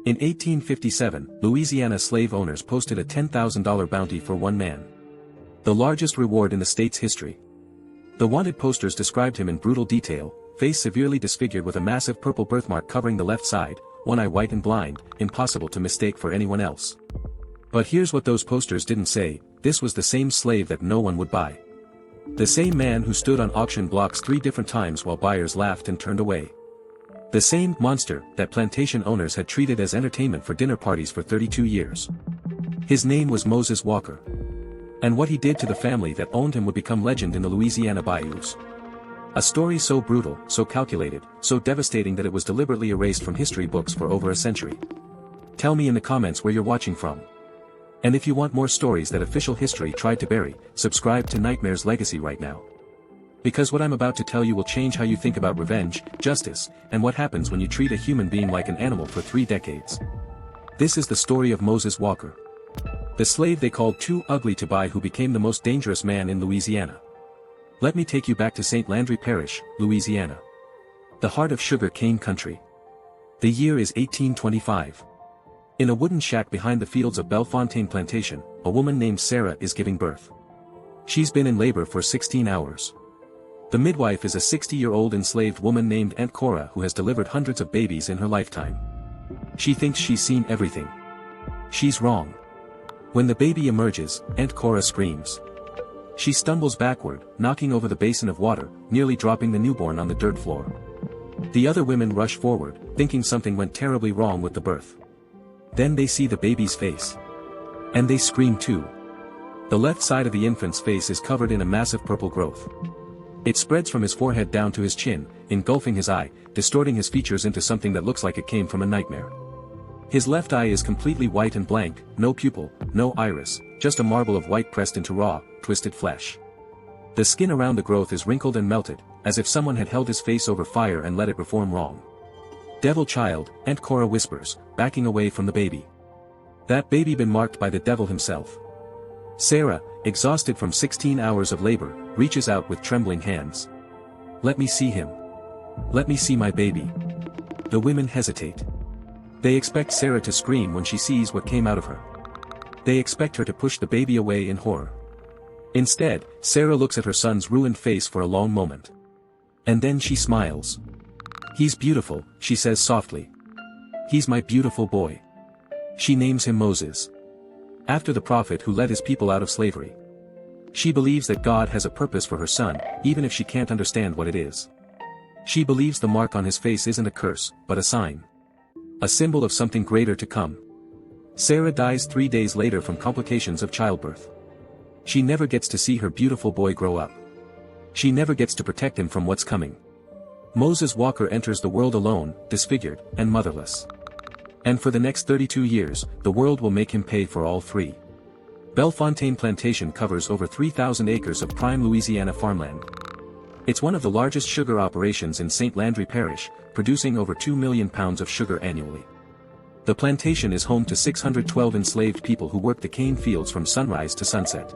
In 1857, Louisiana slave owners posted a $10,000 bounty for one man. The largest reward in the state's history. The wanted posters described him in brutal detail: face severely disfigured with a massive purple birthmark covering the left side, one eye white and blind, impossible to mistake for anyone else. But here's what those posters didn't say: this was the same slave that no one would buy. The same man who stood on auction blocks 3 different times while buyers laughed and turned away. The same monster that plantation owners had treated as entertainment for dinner parties for 32 years. His name was Moses Walker. And what he did to the family that owned him would become legend in the Louisiana bayous. A story so brutal, so calculated, so devastating that it was deliberately erased from history books for over a century. Tell me in the comments where you're watching from. And if you want more stories that official history tried to bury, subscribe to Nightmare's Legacy right now. Because what I'm about to tell you will change how you think about revenge, justice, and what happens when you treat a human being like an animal for 3 decades. This is the story of Moses Walker. The slave they called too ugly to buy, who became the most dangerous man in Louisiana. Let me take you back to St. Landry Parish, Louisiana. The heart of sugar cane country. The year is 1825. In a wooden shack behind the fields of Bellefontaine Plantation, a woman named Sarah is giving birth. She's been in labor for 16 hours. The midwife is a 60-year-old enslaved woman named Aunt Cora, who has delivered hundreds of babies in her lifetime. She thinks she's seen everything. She's wrong. When the baby emerges, Aunt Cora screams. She stumbles backward, knocking over the basin of water, nearly dropping the newborn on the dirt floor. The other women rush forward, thinking something went terribly wrong with the birth. Then they see the baby's face. And they scream too. The left side of the infant's face is covered in a massive purple growth. It spreads from his forehead down to his chin, engulfing his eye, distorting his features into something that looks like it came from a nightmare. His left eye is completely white and blank, no pupil, no iris, just a marble of white pressed into raw, twisted flesh. The skin around the growth is wrinkled and melted, as if someone had held his face over fire and let it reform wrong. "Devil child," Aunt Cora whispers, backing away from the baby. That baby been marked by the devil himself. Sarah, exhausted from 16 hours of labor, reaches out with trembling hands. "Let me see him. Let me see my baby." The women hesitate. They expect Sarah to scream when she sees what came out of her. They expect her to push the baby away in horror. Instead, Sarah looks at her son's ruined face for a long moment. And then she smiles. "He's beautiful," she says softly. "He's my beautiful boy." She names him Moses, after the prophet who led his people out of slavery. She believes that God has a purpose for her son, even if she can't understand what it is. She believes the mark on his face isn't a curse, but a sign. A symbol of something greater to come. Sarah dies 3 days later from complications of childbirth. She never gets to see her beautiful boy grow up. She never gets to protect him from what's coming. Moses Walker enters the world alone, disfigured, and motherless. And for the next 32 years, the world will make him pay for all 3. Bellefontaine Plantation covers over 3,000 acres of prime Louisiana farmland. It's one of the largest sugar operations in St. Landry Parish, producing over 2 million pounds of sugar annually. The plantation is home to 612 enslaved people who work the cane fields from sunrise to sunset.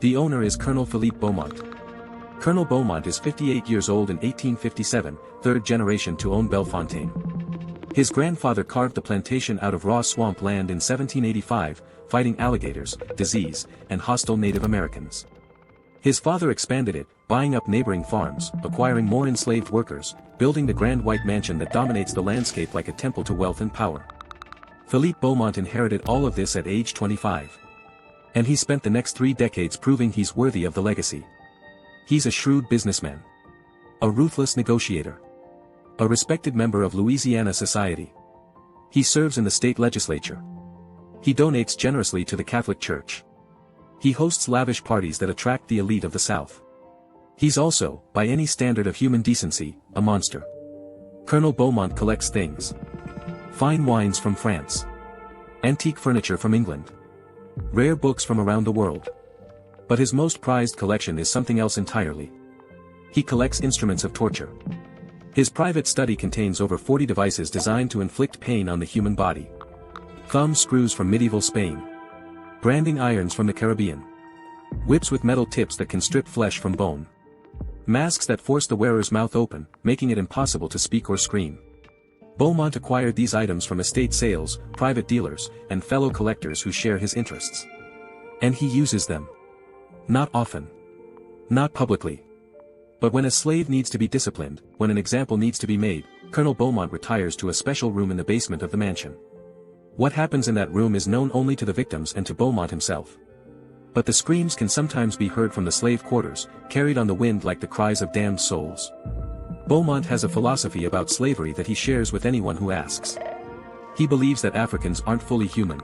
The owner is Colonel Philippe Bowmont. Colonel Bowmont is 58 years old in 1857, 3rd generation to own Bellefontaine. His grandfather carved the plantation out of raw swamp land in 1785, fighting alligators, disease, and hostile Native Americans. His father expanded it, buying up neighboring farms, acquiring more enslaved workers, building the grand white mansion that dominates the landscape like a temple to wealth and power. Philippe Bowmont inherited all of this at age 25. And he spent the next 3 decades proving he's worthy of the legacy. He's a shrewd businessman. A ruthless negotiator. A respected member of Louisiana society. He serves in the state legislature. He donates generously to the Catholic Church. He hosts lavish parties that attract the elite of the South. He's also, by any standard of human decency, a monster. Colonel Bowmont collects things. Fine wines from France. Antique furniture from England. Rare books from around the world. But his most prized collection is something else entirely. He collects instruments of torture. His private study contains over 40 devices designed to inflict pain on the human body. Thumb screws from medieval Spain. Branding irons from the Caribbean. Whips with metal tips that can strip flesh from bone. Masks that force the wearer's mouth open, making it impossible to speak or scream. Bowmont acquired these items from estate sales, private dealers, and fellow collectors who share his interests. And he uses them. Not often. Not publicly. But when a slave needs to be disciplined, when an example needs to be made, Colonel Bowmont retires to a special room in the basement of the mansion. What happens in that room is known only to the victims and to Bowmont himself. But the screams can sometimes be heard from the slave quarters, carried on the wind like the cries of damned souls. Bowmont has a philosophy about slavery that he shares with anyone who asks. He believes that Africans aren't fully human.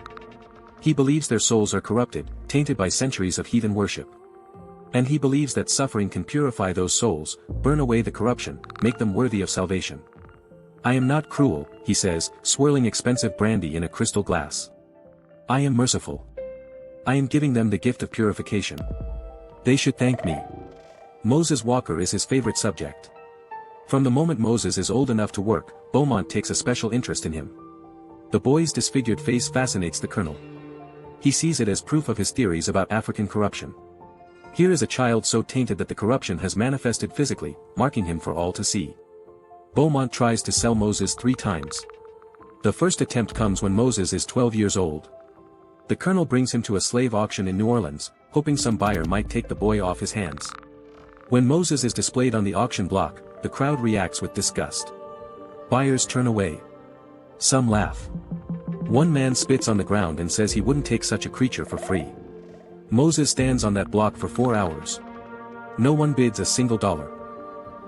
He believes their souls are corrupted, tainted by centuries of heathen worship. And he believes that suffering can purify those souls, burn away the corruption, make them worthy of salvation. I am not cruel, he says, swirling expensive brandy in a crystal glass. I am merciful. I am giving them the gift of purification. They should thank me. Moses Walker is his favorite subject. From the moment Moses is old enough to work, Bowmont takes a special interest in him. The boy's disfigured face fascinates the colonel. He sees it as proof of his theories about African corruption. Here is a child so tainted that the corruption has manifested physically, marking him for all to see. Bowmont tries to sell Moses 3 times. The first attempt comes when Moses is 12 years old. The colonel brings him to a slave auction in New Orleans, hoping some buyer might take the boy off his hands. When Moses is displayed on the auction block, the crowd reacts with disgust. Buyers turn away. Some laugh. One man spits on the ground and says he wouldn't take such a creature for free. Moses stands on that block for 4 hours. No one bids a single dollar.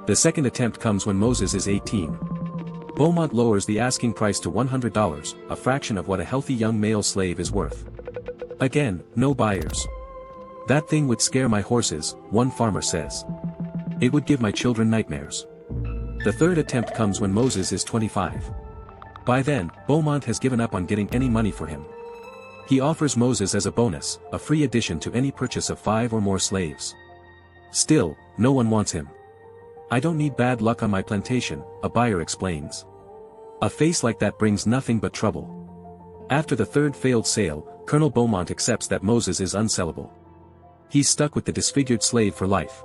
The second attempt comes when Moses is 18. Bowmont lowers the asking price to $100, a fraction of what a healthy young male slave is worth. Again, no buyers. That thing would scare my horses, one farmer says. It would give my children nightmares. The third attempt comes when Moses is 25. By then, Bowmont has given up on getting any money for him. He offers Moses as a bonus, a free addition to any purchase of 5 or more slaves. Still, no one wants him. I don't need bad luck on my plantation, a buyer explains. A face like that brings nothing but trouble. After the third failed sale, Colonel Bowmont accepts that Moses is unsellable. He's stuck with the disfigured slave for life.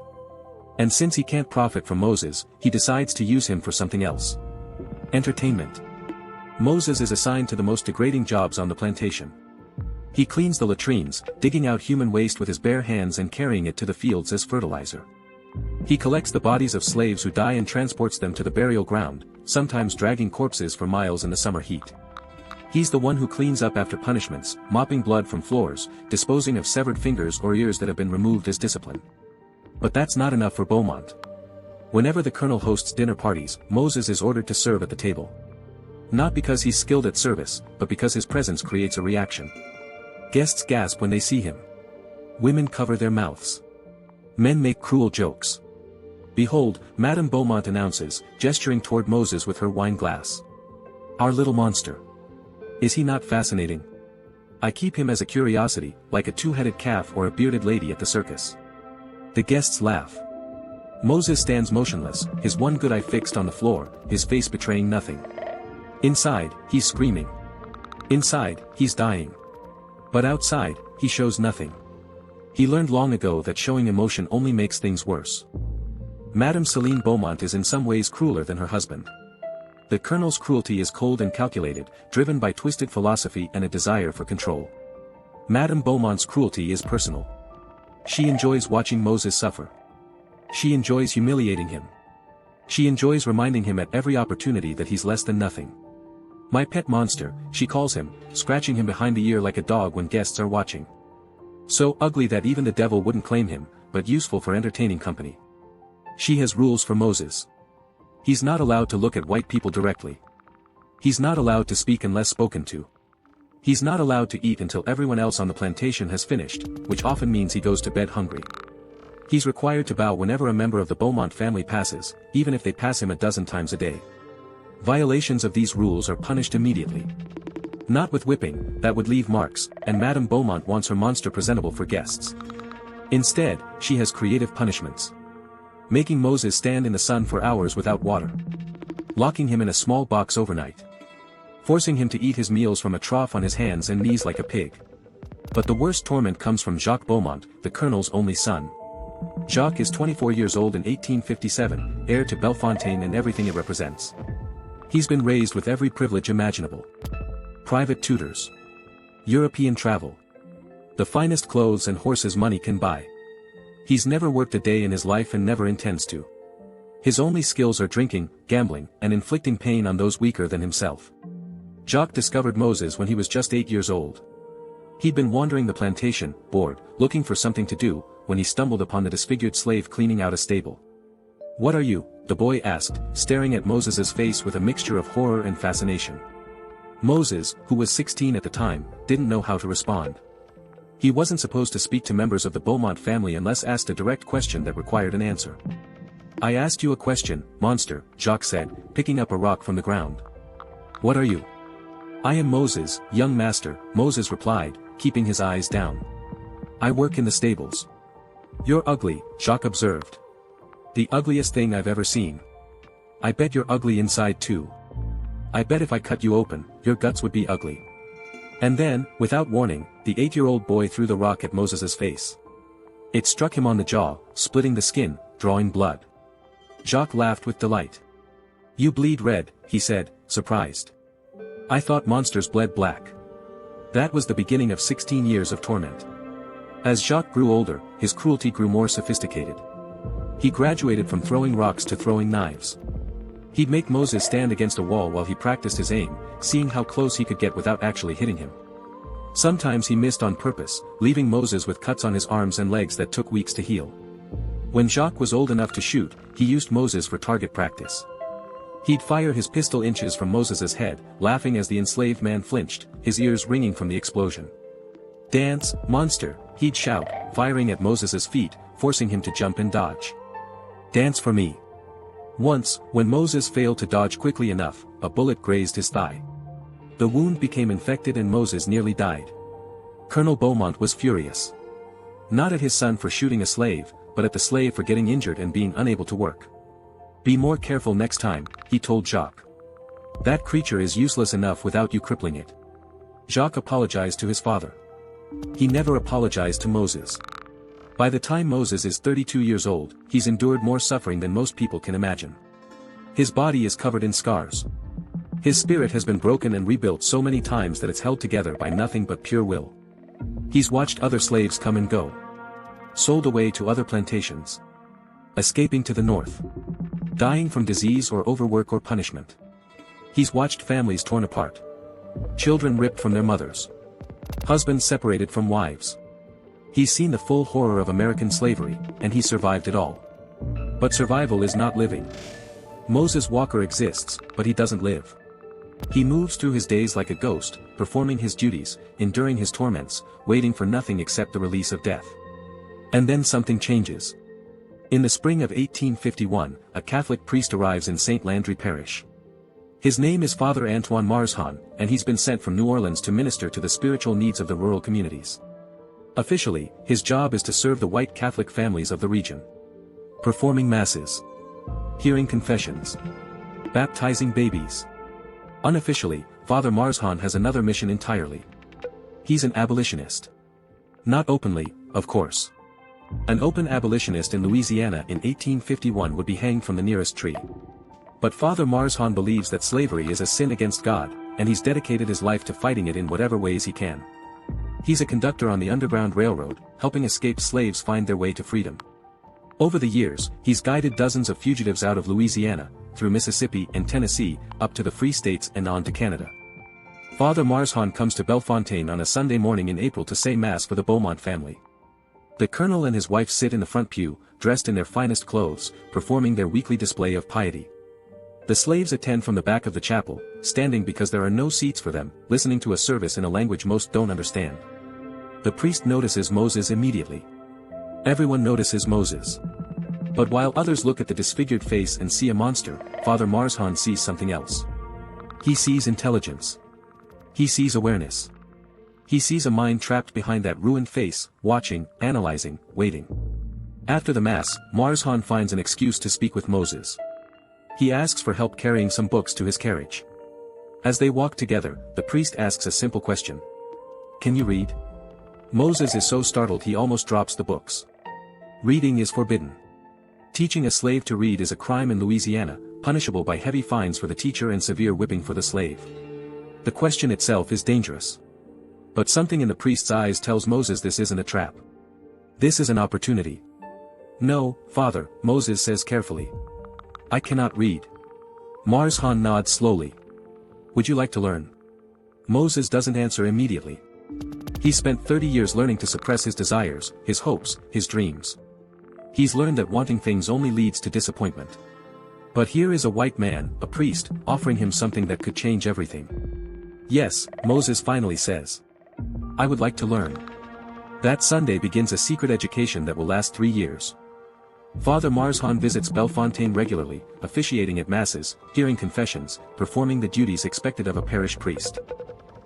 And since he can't profit from Moses, he decides to use him for something else. Entertainment. Moses is assigned to the most degrading jobs on the plantation. He cleans the latrines, digging out human waste with his bare hands and carrying it to the fields as fertilizer. He collects the bodies of slaves who die and transports them to the burial ground, sometimes dragging corpses for miles in the summer heat. He's the one who cleans up after punishments, mopping blood from floors, disposing of severed fingers or ears that have been removed as discipline. But that's not enough for Bowmont. Whenever the colonel hosts dinner parties, Moses is ordered to serve at the table. Not because he's skilled at service, but because his presence creates a reaction. Guests gasp when they see him. Women cover their mouths. Men make cruel jokes. Behold, Madame Bowmont announces, gesturing toward Moses with her wine glass. Our little monster. Is he not fascinating? I keep him as a curiosity, like a 2-headed calf or a bearded lady at the circus. The guests laugh. Moses stands motionless, his one good eye fixed on the floor, his face betraying nothing. Inside, he's screaming. Inside, he's dying. But outside, he shows nothing. He learned long ago that showing emotion only makes things worse. Madame Celine Bowmont is in some ways crueler than her husband. The colonel's cruelty is cold and calculated, driven by twisted philosophy and a desire for control. Madame Beaumont's cruelty is personal. She enjoys watching Moses suffer. She enjoys humiliating him. She enjoys reminding him at every opportunity that he's less than nothing. My pet monster, she calls him, scratching him behind the ear like a dog when guests are watching. So ugly that even the devil wouldn't claim him, but useful for entertaining company. She has rules for Moses. He's not allowed to look at white people directly. He's not allowed to speak unless spoken to. He's not allowed to eat until everyone else on the plantation has finished, which often means he goes to bed hungry. He's required to bow whenever a member of the Bowmont family passes, even if they pass him a dozen times a day. Violations of these rules are punished immediately. Not with whipping, that would leave marks, and Madame Bowmont wants her monster presentable for guests. Instead, she has creative punishments. Making Moses stand in the sun for hours without water. Locking him in a small box overnight. Forcing him to eat his meals from a trough on his hands and knees like a pig. But the worst torment comes from Jacques Bowmont, the colonel's only son. Jacques is 24 years old in 1857, heir to Bellefontaine and everything it represents. He's been raised with every privilege imaginable. Private tutors. European travel. The finest clothes and horses money can buy. He's never worked a day in his life and never intends to. His only skills are drinking, gambling, and inflicting pain on those weaker than himself. Jacques discovered Moses when he was just 8 years old. He'd been wandering the plantation, bored, looking for something to do, when he stumbled upon the disfigured slave cleaning out a stable. "What are you?" the boy asked, staring at Moses's face with a mixture of horror and fascination. Moses, who was 16 at the time, didn't know how to respond. He wasn't supposed to speak to members of the Bowmont family unless asked a direct question that required an answer. "I asked you a question, monster," Jacques said, picking up a rock from the ground. "What are you?" "I am Moses, young master," Moses replied, keeping his eyes down. "I work in the stables." "You're ugly," Jacques observed. "The ugliest thing I've ever seen." "I bet you're ugly inside too. I bet if I cut you open, your guts would be ugly." And then, without warning, the 8-year-old boy threw the rock at Moses's face. It struck him on the jaw, splitting the skin, drawing blood. Jacques laughed with delight. "You bleed red," he said, surprised. "I thought monsters bled black." That was the beginning of 16 years of torment. As Jacques grew older, his cruelty grew more sophisticated. He graduated from throwing rocks to throwing knives. He'd make Moses stand against a wall while he practiced his aim, seeing how close he could get without actually hitting him. Sometimes he missed on purpose, leaving Moses with cuts on his arms and legs that took weeks to heal. When Jacques was old enough to shoot, he used Moses for target practice. He'd fire his pistol inches from Moses's head, laughing as the enslaved man flinched, his ears ringing from the explosion. "Dance, monster," he'd shout, firing at Moses's feet, forcing him to jump and dodge. "Dance for me." Once, when Moses failed to dodge quickly enough, a bullet grazed his thigh. The wound became infected and Moses nearly died. Colonel Bowmont was furious. Not at his son for shooting a slave, but at the slave for getting injured and being unable to work. "Be more careful next time," he told Jacques. "That creature is useless enough without you crippling it." Jacques apologized to his father. He never apologized to Moses. By the time Moses is 32 years old, he's endured more suffering than most people can imagine. His body is covered in scars. His spirit has been broken and rebuilt so many times that it's held together by nothing but pure will. He's watched other slaves come and go. Sold away to other plantations. Escaping to the north. Dying from disease or overwork or punishment. He's watched families torn apart. Children ripped from their mothers. Husbands separated from wives. He's seen the full horror of American slavery, and he survived it all. But survival is not living. Moses Walker exists, but he doesn't live. He moves through his days like a ghost, performing his duties, enduring his torments, waiting for nothing except the release of death. And then something changes. In the spring of 1851, a Catholic priest arrives in St. Landry Parish. His name is Father Antoine Marshan, and he's been sent from New Orleans to minister to the spiritual needs of the rural communities. Officially, his job is to serve the white Catholic families of the region. Performing masses. Hearing confessions. Baptizing babies. Unofficially, Father Marshan has another mission entirely. He's an abolitionist. Not openly, of course. An open abolitionist in Louisiana in 1851 would be hanged from the nearest tree. But Father Marshan believes that slavery is a sin against God, and he's dedicated his life to fighting it in whatever ways he can. He's a conductor on the Underground Railroad, helping escaped slaves find their way to freedom. Over the years, he's guided dozens of fugitives out of Louisiana, through Mississippi and Tennessee, up to the Free States and on to Canada. Father Marshan comes to Bellefontaine on a Sunday morning in April to say Mass for the Bowmont family. The colonel and his wife sit in the front pew, dressed in their finest clothes, performing their weekly display of piety. The slaves attend from the back of the chapel, standing because there are no seats for them, listening to a service in a language most don't understand. The priest notices Moses immediately. Everyone notices Moses. But while others look at the disfigured face and see a monster, Father Marshan sees something else. He sees intelligence. He sees awareness. He sees a mind trapped behind that ruined face, watching, analyzing, waiting. After the Mass, Marshan finds an excuse to speak with Moses. He asks for help carrying some books to his carriage. As they walk together, the priest asks a simple question. "Can you read?" Moses is so startled he almost drops the books. Reading is forbidden. Teaching a slave to read is a crime in Louisiana, punishable by heavy fines for the teacher and severe whipping for the slave. The question itself is dangerous. But something in the priest's eyes tells Moses this isn't a trap. This is an opportunity. "No, Father," Moses says carefully. "I cannot read." Marzhan nods slowly. "Would you like to learn?" Moses doesn't answer immediately. He spent 30 years learning to suppress his desires, his hopes, his dreams. He's learned that wanting things only leads to disappointment. But here is a white man, a priest, offering him something that could change everything. "Yes," Moses finally says. "I would like to learn." That Sunday begins a secret education that will last 3 years. Father Marzhan visits Bellefontaine regularly, officiating at masses, hearing confessions, performing the duties expected of a parish priest.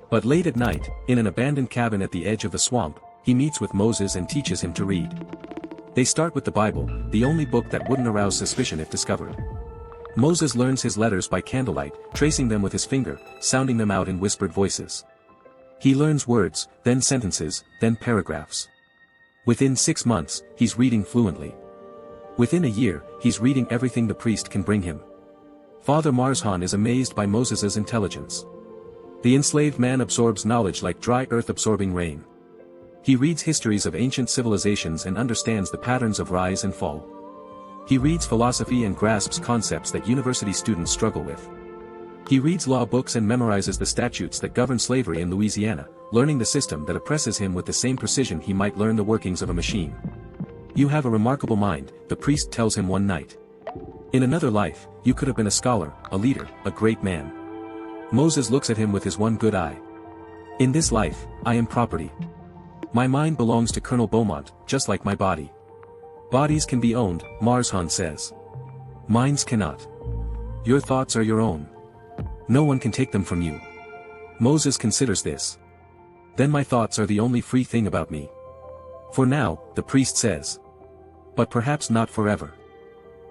But late at night, in an abandoned cabin at the edge of the swamp, he meets with Moses and teaches him to read. They start with the Bible, the only book that wouldn't arouse suspicion if discovered. Moses learns his letters by candlelight, tracing them with his finger, sounding them out in whispered voices. He learns words, then sentences, then paragraphs. Within 6 months, he's reading fluently. Within a year, he's reading everything the priest can bring him. Father Marzhan is amazed by Moses's intelligence. The enslaved man absorbs knowledge like dry earth absorbing rain. He reads histories of ancient civilizations and understands the patterns of rise and fall. He reads philosophy and grasps concepts that university students struggle with. He reads law books and memorizes the statutes that govern slavery in Louisiana, learning the system that oppresses him with the same precision he might learn the workings of a machine. "You have a remarkable mind," the priest tells him one night. "In another life, you could have been a scholar, a leader, a great man." Moses looks at him with his one good eye. "In this life, I am property. My mind belongs to Colonel Bowmont, just like my body." "Bodies can be owned," Marzhan says. "Minds cannot. Your thoughts are your own. No one can take them from you." Moses considers this. "Then my thoughts are the only free thing about me. For now," the priest says. "But perhaps not forever."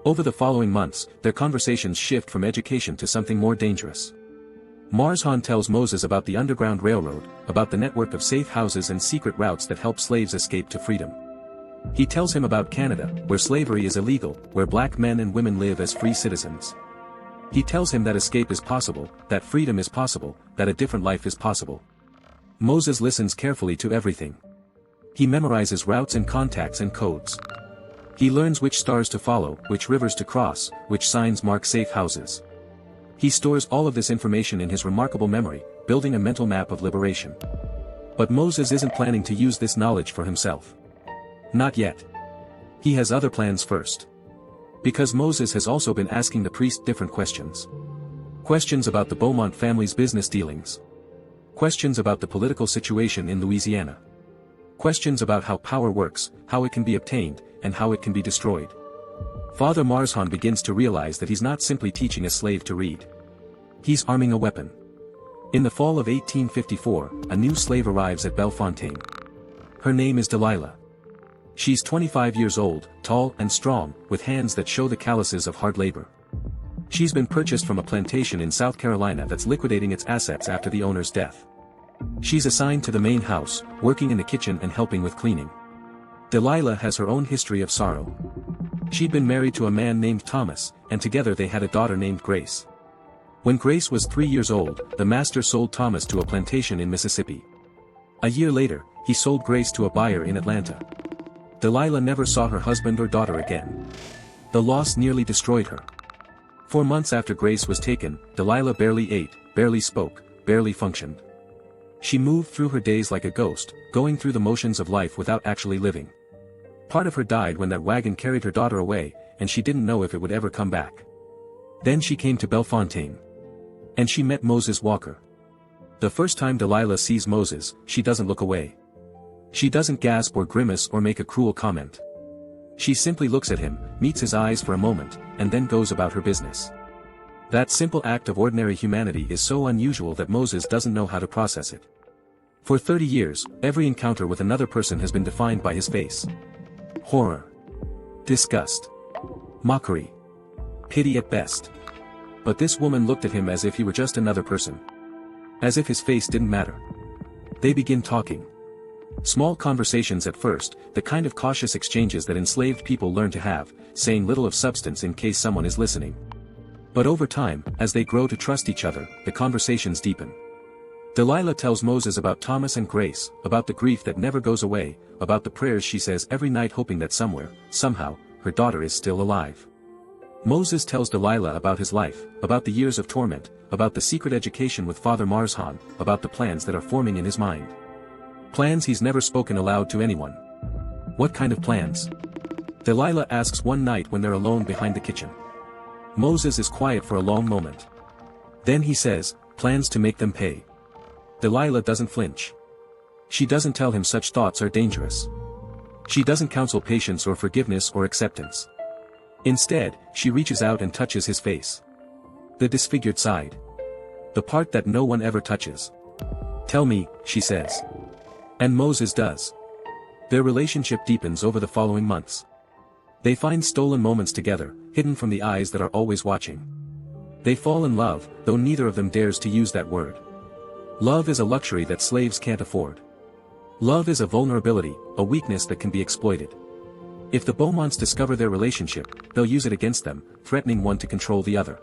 Over the following months, their conversations shift from education to something more dangerous. Marzhan tells Moses about the Underground Railroad, about the network of safe houses and secret routes that help slaves escape to freedom. He tells him about Canada, where slavery is illegal, where black men and women live as free citizens. He tells him that escape is possible, that freedom is possible, that a different life is possible. Moses listens carefully to everything. He memorizes routes and contacts and codes. He learns which stars to follow, which rivers to cross, which signs mark safe houses. He stores all of this information in his remarkable memory, building a mental map of liberation. But Moses isn't planning to use this knowledge for himself. Not yet. He has other plans first. Because Moses has also been asking the priest different questions. Questions about the Bowmont family's business dealings. Questions about the political situation in Louisiana. Questions about how power works, how it can be obtained, and how it can be destroyed. Father Marzhan begins to realize that he's not simply teaching a slave to read. He's arming a weapon. In the fall of 1854, a new slave arrives at Bellefontaine. Her name is Delilah. She's 25 years old, tall and strong, with hands that show the calluses of hard labor. She's been purchased from a plantation in South Carolina that's liquidating its assets after the owner's death. She's assigned to the main house, working in the kitchen and helping with cleaning. Delilah has her own history of sorrow. She'd been married to a man named Thomas, and together they had a daughter named Grace. When Grace was 3 years old, the master sold Thomas to a plantation in Mississippi. A year later, he sold Grace to a buyer in Atlanta. Delilah never saw her husband or daughter again. The loss nearly destroyed her. 4 months after Grace was taken, Delilah barely ate, barely spoke, barely functioned. She moved through her days like a ghost, going through the motions of life without actually living. Part of her died when that wagon carried her daughter away, and she didn't know if it would ever come back. Then she came to Bellefontaine. And she met Moses Walker. The first time Delilah sees Moses, she doesn't look away. She doesn't gasp or grimace or make a cruel comment. She simply looks at him, meets his eyes for a moment, and then goes about her business. That simple act of ordinary humanity is so unusual that Moses doesn't know how to process it. For 30 years, every encounter with another person has been defined by his face. Horror. Disgust. Mockery. Pity at best. But this woman looked at him as if he were just another person. As if his face didn't matter. They begin talking. Small conversations at first, the kind of cautious exchanges that enslaved people learn to have, saying little of substance in case someone is listening. But over time, as they grow to trust each other, the conversations deepen. Delilah tells Moses about Thomas and Grace, about the grief that never goes away, about the prayers she says every night hoping that somewhere, somehow, her daughter is still alive. Moses tells Delilah about his life, about the years of torment, about the secret education with Father Marzhan, about the plans that are forming in his mind. Plans he's never spoken aloud to anyone. What kind of plans? Delilah asks one night when they're alone behind the kitchen. Moses is quiet for a long moment. Then he says, plans to make them pay. Delilah doesn't flinch. She doesn't tell him such thoughts are dangerous. She doesn't counsel patience or forgiveness or acceptance. Instead, she reaches out and touches his face. The disfigured side. The part that no one ever touches. Tell me, she says. And Moses does. Their relationship deepens over the following months. They find stolen moments together, hidden from the eyes that are always watching. They fall in love, though neither of them dares to use that word. Love is a luxury that slaves can't afford. Love is a vulnerability, a weakness that can be exploited. If the Bowmonts discover their relationship, they'll use it against them, threatening one to control the other.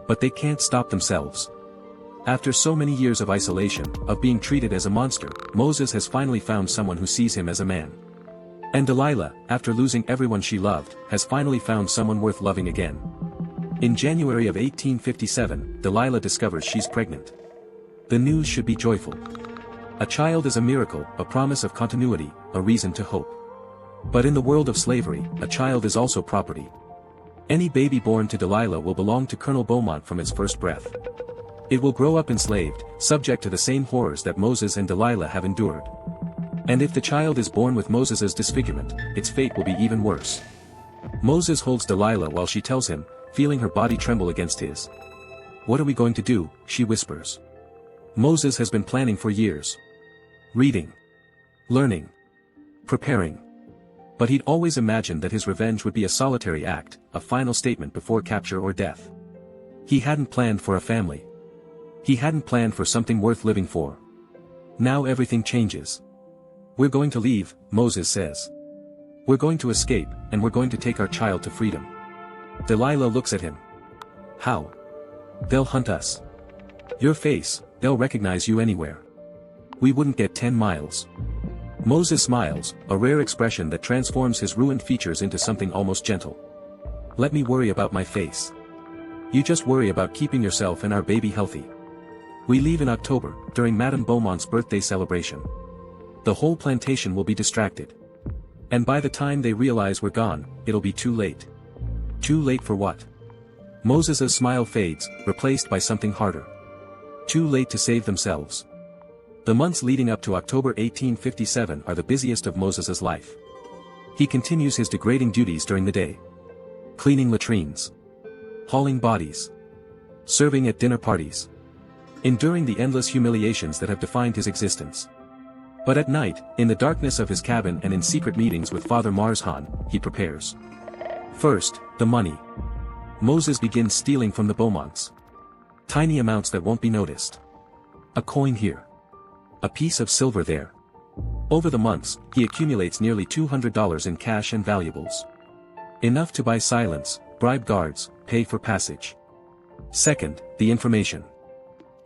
But they can't stop themselves. After so many years of isolation, of being treated as a monster, Moses has finally found someone who sees him as a man. And Delilah, after losing everyone she loved, has finally found someone worth loving again. In January of 1857, Delilah discovers she's pregnant. The news should be joyful. A child is a miracle, a promise of continuity, a reason to hope. But in the world of slavery, a child is also property. Any baby born to Delilah will belong to Colonel Bowmont from its first breath. It will grow up enslaved, subject to the same horrors that Moses and Delilah have endured. And if the child is born with Moses's disfigurement, its fate will be even worse. Moses holds Delilah while she tells him, feeling her body tremble against his. What are we going to do? She whispers. Moses has been planning for years. Reading. Learning. Preparing. But he'd always imagined that his revenge would be a solitary act, a final statement before capture or death. He hadn't planned for a family. He hadn't planned for something worth living for. Now everything changes. We're going to leave, Moses says. We're going to escape, and we're going to take our child to freedom. Delilah looks at him. How? They'll hunt us. Your face, they'll recognize you anywhere. We wouldn't get 10 miles. Moses smiles, a rare expression that transforms his ruined features into something almost gentle. Let me worry about my face. You just worry about keeping yourself and our baby healthy. We leave in October, during Madame Beaumont's birthday celebration. The whole plantation will be distracted. And by the time they realize we're gone, it'll be too late. Too late for what? Moses's smile fades, replaced by something harder. Too late to save themselves. The months leading up to October 1857 are the busiest of Moses's life. He continues his degrading duties during the day. Cleaning latrines. Hauling bodies. Serving at dinner parties. Enduring the endless humiliations that have defined his existence. But at night, in the darkness of his cabin and in secret meetings with Father Marzhan, he prepares. First, the money. Moses begins stealing from the Bowmonts. Tiny amounts that won't be noticed. A coin here. A piece of silver there. Over the months, he accumulates nearly $200 in cash and valuables. Enough to buy silence, bribe guards, pay for passage. Second, the information.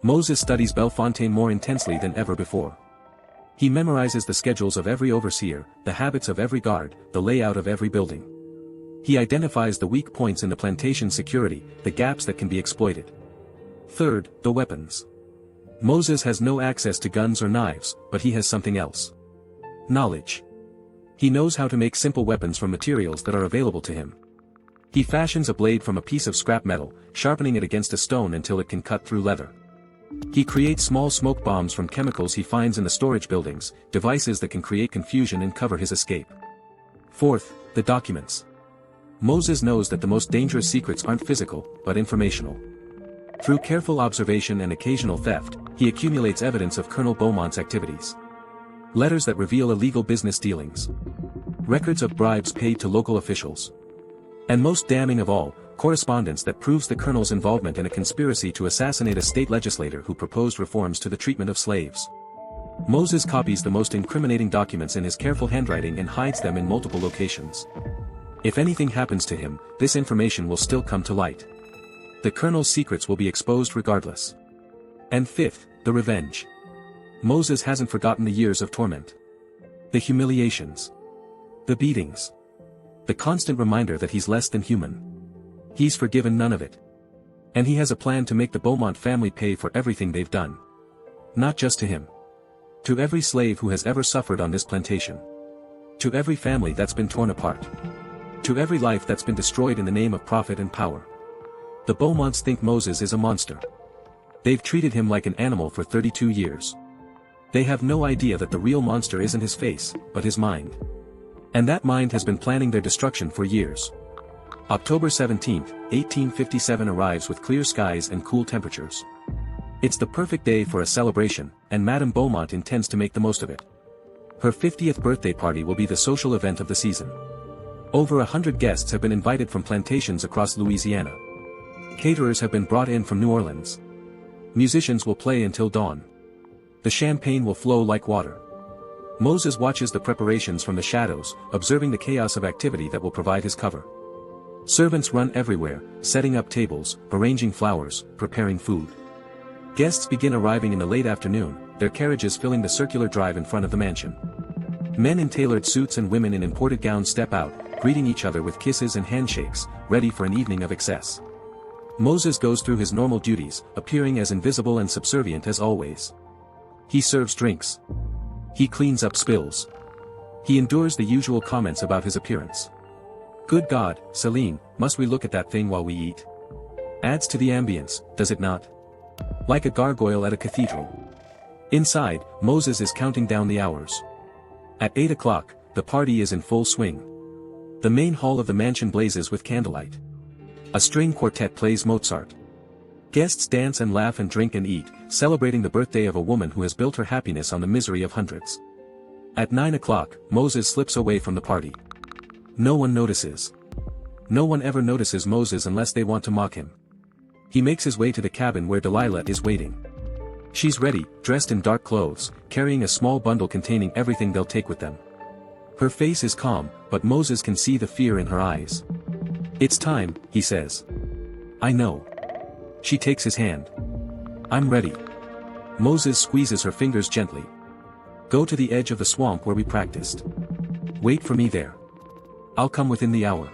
Moses studies Bellefontaine more intensely than ever before. He memorizes the schedules of every overseer, the habits of every guard, the layout of every building. He identifies the weak points in the plantation security, the gaps that can be exploited. Third, the weapons. Moses has no access to guns or knives, but he has something else. Knowledge. He knows how to make simple weapons from materials that are available to him. He fashions a blade from a piece of scrap metal, sharpening it against a stone until it can cut through leather. He creates small smoke bombs from chemicals he finds in the storage buildings, devices that can create confusion and cover his escape. Fourth, the documents. Moses knows that the most dangerous secrets aren't physical, but informational. Through careful observation and occasional theft, he accumulates evidence of Colonel Beaumont's activities. Letters that reveal illegal business dealings. Records of bribes paid to local officials. And most damning of all, correspondence that proves the colonel's involvement in a conspiracy to assassinate a state legislator who proposed reforms to the treatment of slaves. Moses copies the most incriminating documents in his careful handwriting and hides them in multiple locations. If anything happens to him, this information will still come to light. The colonel's secrets will be exposed regardless. And fifth, the revenge. Moses hasn't forgotten the years of torment. The humiliations. The beatings. The constant reminder that he's less than human. He's forgiven none of it. And he has a plan to make the Bowmont family pay for everything they've done. Not just to him. To every slave who has ever suffered on this plantation. To every family that's been torn apart. To every life that's been destroyed in the name of profit and power. The Bowmonts think Moses is a monster. They've treated him like an animal for 32 years. They have no idea that the real monster isn't his face, but his mind. And that mind has been planning their destruction for years. October 17, 1857 arrives with clear skies and cool temperatures. It's the perfect day for a celebration, and Madame Bowmont intends to make the most of it. Her 50th birthday party will be the social event of the season. Over 100 guests have been invited from plantations across Louisiana. Caterers have been brought in from New Orleans. Musicians will play until dawn. The champagne will flow like water. Moses watches the preparations from the shadows, observing the chaos of activity that will provide his cover. Servants run everywhere, setting up tables, arranging flowers, preparing food. Guests begin arriving in the late afternoon, their carriages filling the circular drive in front of the mansion. Men in tailored suits and women in imported gowns step out, greeting each other with kisses and handshakes, ready for an evening of excess. Moses goes through his normal duties, appearing as invisible and subservient as always. He serves drinks. He cleans up spills. He endures the usual comments about his appearance. Good God, Celine, must we look at that thing while we eat? Adds to the ambience, does it not? Like a gargoyle at a cathedral. Inside, Moses is counting down the hours. At 8 o'clock, the party is in full swing. The main hall of the mansion blazes with candlelight. A string quartet plays Mozart. Guests dance and laugh and drink and eat, celebrating the birthday of a woman who has built her happiness on the misery of hundreds. At 9 o'clock, Moses slips away from the party. No one notices. No one ever notices Moses unless they want to mock him. He makes his way to the cabin where Delilah is waiting. She's ready, dressed in dark clothes, carrying a small bundle containing everything they'll take with them. Her face is calm, but Moses can see the fear in her eyes. It's time, he says. I know. She takes his hand. I'm ready. Moses squeezes her fingers gently. Go to the edge of the swamp where we practiced. Wait for me there. I'll come within the hour.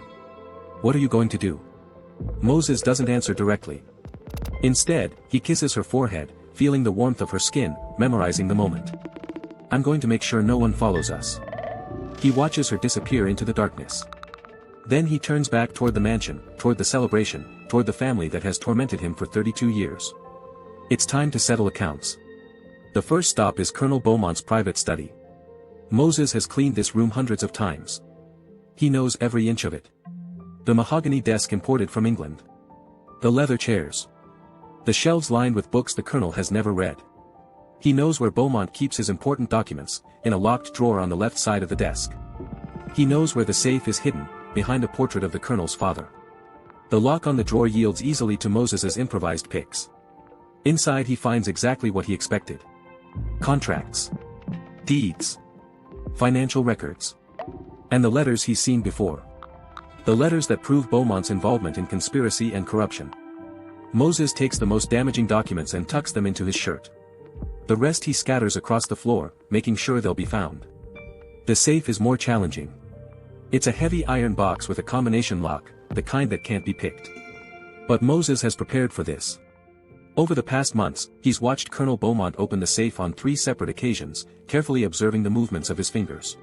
What are you going to do? Moses doesn't answer directly. Instead, he kisses her forehead, feeling the warmth of her skin, memorizing the moment. I'm going to make sure no one follows us. He watches her disappear into the darkness. Then he turns back toward the mansion, toward the celebration, toward the family that has tormented him for 32 years. It's time to settle accounts. The first stop is Colonel Bowmont's private study. Moses has cleaned this room hundreds of times. He knows every inch of it. The mahogany desk imported from England. The leather chairs. The shelves lined with books the colonel has never read. He knows where Bowmont keeps his important documents, in a locked drawer on the left side of the desk. He knows where the safe is hidden, behind a portrait of the colonel's father. The lock on the drawer yields easily to Moses's improvised picks. Inside he finds exactly what he expected. Contracts. Deeds. Financial records. And the letters he's seen before. The letters that prove Bowmont's involvement in conspiracy and corruption. Moses takes the most damaging documents and tucks them into his shirt. The rest he scatters across the floor, making sure they'll be found. The safe is more challenging. It's a heavy iron box with a combination lock, the kind that can't be picked. But Moses has prepared for this. Over the past months, he's watched Colonel Bowmont open the safe on 3 separate occasions, carefully observing the movements of his fingers.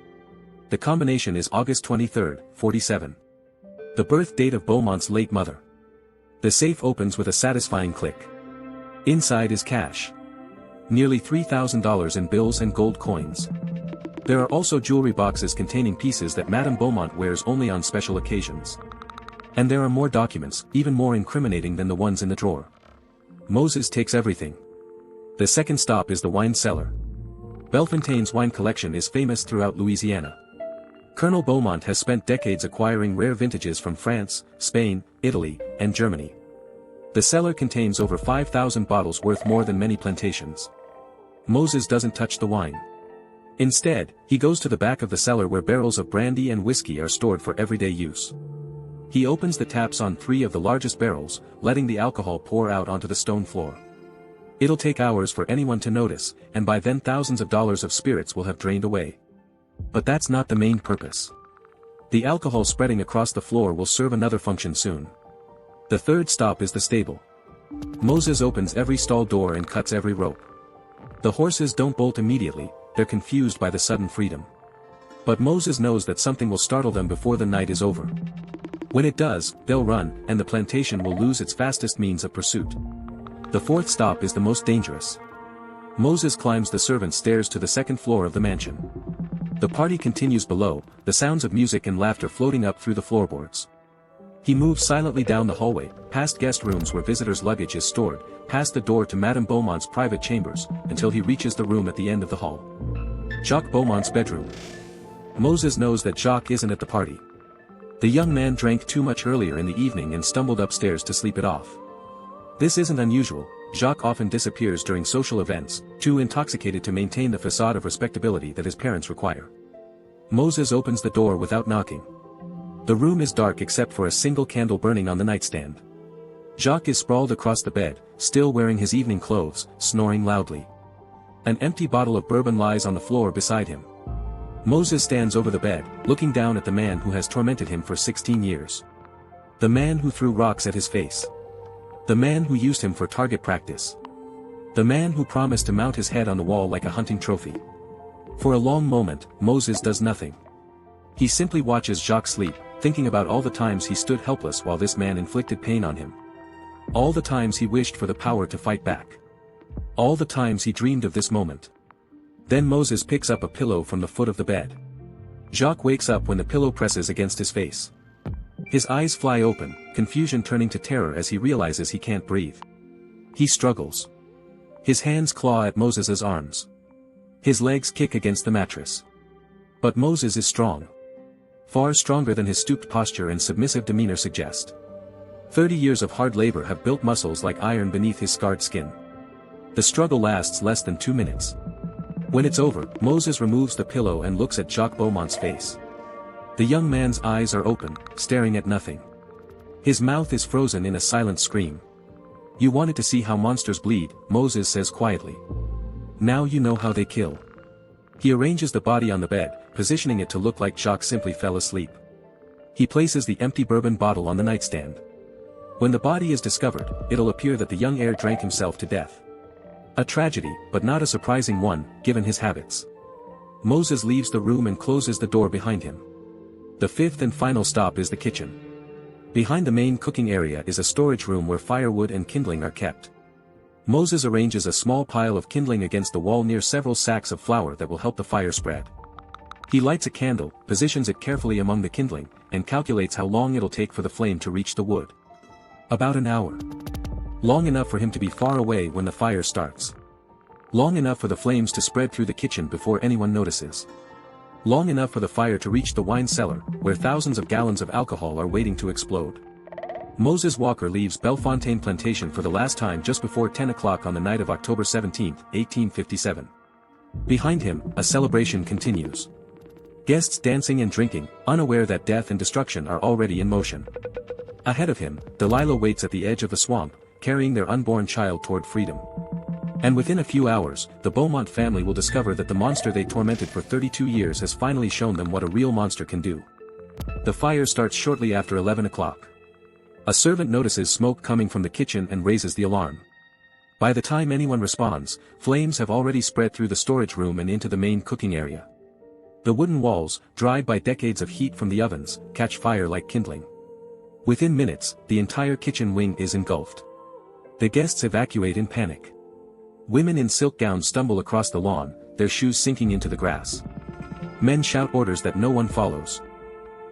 The combination is August 23, 47. The birth date of Bowmont's late mother. The safe opens with a satisfying click. Inside is cash. Nearly $3,000 in bills and gold coins. There are also jewelry boxes containing pieces that Madame Bowmont wears only on special occasions. And there are more documents, even more incriminating than the ones in the drawer. Moses takes everything. The second stop is the wine cellar. Bellefontaine's wine collection is famous throughout Louisiana. Colonel Bowmont has spent decades acquiring rare vintages from France, Spain, Italy, and Germany. The cellar contains over 5,000 bottles worth more than many plantations. Moses doesn't touch the wine. Instead, he goes to the back of the cellar where barrels of brandy and whiskey are stored for everyday use. He opens the taps on 3 of the largest barrels, letting the alcohol pour out onto the stone floor. It'll take hours for anyone to notice, and by then thousands of dollars of spirits will have drained away. But that's not the main purpose. The alcohol spreading across the floor will serve another function soon. The third stop is the stable. Moses opens every stall door and cuts every rope. The horses don't bolt immediately, they're confused by the sudden freedom. But Moses knows that something will startle them before the night is over. When it does, they'll run, and the plantation will lose its fastest means of pursuit. The fourth stop is the most dangerous. Moses climbs the servants' stairs to the second floor of the mansion. The party continues below, the sounds of music and laughter floating up through the floorboards. He moves silently down the hallway, past guest rooms where visitors' luggage is stored, past the door to Madame Beaumont's private chambers, until he reaches the room at the end of the hall. Jacques Beaumont's bedroom. Moses knows that Jacques isn't at the party. The young man drank too much earlier in the evening and stumbled upstairs to sleep it off. This isn't unusual. Jacques often disappears during social events, too intoxicated to maintain the facade of respectability that his parents require. Moses opens the door without knocking. The room is dark except for a single candle burning on the nightstand. Jacques is sprawled across the bed, still wearing his evening clothes, snoring loudly. An empty bottle of bourbon lies on the floor beside him. Moses stands over the bed, looking down at the man who has tormented him for 16 years. The man who threw rocks at his face. The man who used him for target practice. The man who promised to mount his head on the wall like a hunting trophy. For a long moment, Moses does nothing. He simply watches Jacques sleep, thinking about all the times he stood helpless while this man inflicted pain on him. All the times he wished for the power to fight back. All the times he dreamed of this moment. Then Moses picks up a pillow from the foot of the bed. Jacques wakes up when the pillow presses against his face. His eyes fly open, confusion turning to terror as he realizes he can't breathe. He struggles. His hands claw at Moses's arms. His legs kick against the mattress. But Moses is strong. Far stronger than his stooped posture and submissive demeanor suggest. 30 years of hard labor have built muscles like iron beneath his scarred skin. The struggle lasts less than 2 minutes. When it's over, Moses removes the pillow and looks at Jacques Beaumont's face. The young man's eyes are open, staring at nothing. His mouth is frozen in a silent scream. "You wanted to see how monsters bleed," Moses says quietly. "Now you know how they kill." He arranges the body on the bed, positioning it to look like Jacques simply fell asleep. He places the empty bourbon bottle on the nightstand. When the body is discovered, it'll appear that the young heir drank himself to death. A tragedy, but not a surprising one, given his habits. Moses leaves the room and closes the door behind him. The fifth and final stop is the kitchen. Behind the main cooking area is a storage room where firewood and kindling are kept. Moses arranges a small pile of kindling against the wall near several sacks of flour that will help the fire spread. He lights a candle, positions it carefully among the kindling, and calculates how long it'll take for the flame to reach the wood. About an hour. Long enough for him to be far away when the fire starts. Long enough for the flames to spread through the kitchen before anyone notices. Long enough for the fire to reach the wine cellar, where thousands of gallons of alcohol are waiting to explode. Moses Walker leaves Bellefontaine Plantation for the last time just before 10 o'clock on the night of October 17, 1857. Behind him, a celebration continues. Guests dancing and drinking, unaware that death and destruction are already in motion. Ahead of him, Delilah waits at the edge of the swamp, carrying their unborn child toward freedom. And within a few hours, the Bowmont family will discover that the monster they tormented for 32 years has finally shown them what a real monster can do. The fire starts shortly after 11 o'clock. A servant notices smoke coming from the kitchen and raises the alarm. By the time anyone responds, flames have already spread through the storage room and into the main cooking area. The wooden walls, dried by decades of heat from the ovens, catch fire like kindling. Within minutes, the entire kitchen wing is engulfed. The guests evacuate in panic. Women in silk gowns stumble across the lawn, their shoes sinking into the grass. Men shout orders that no one follows.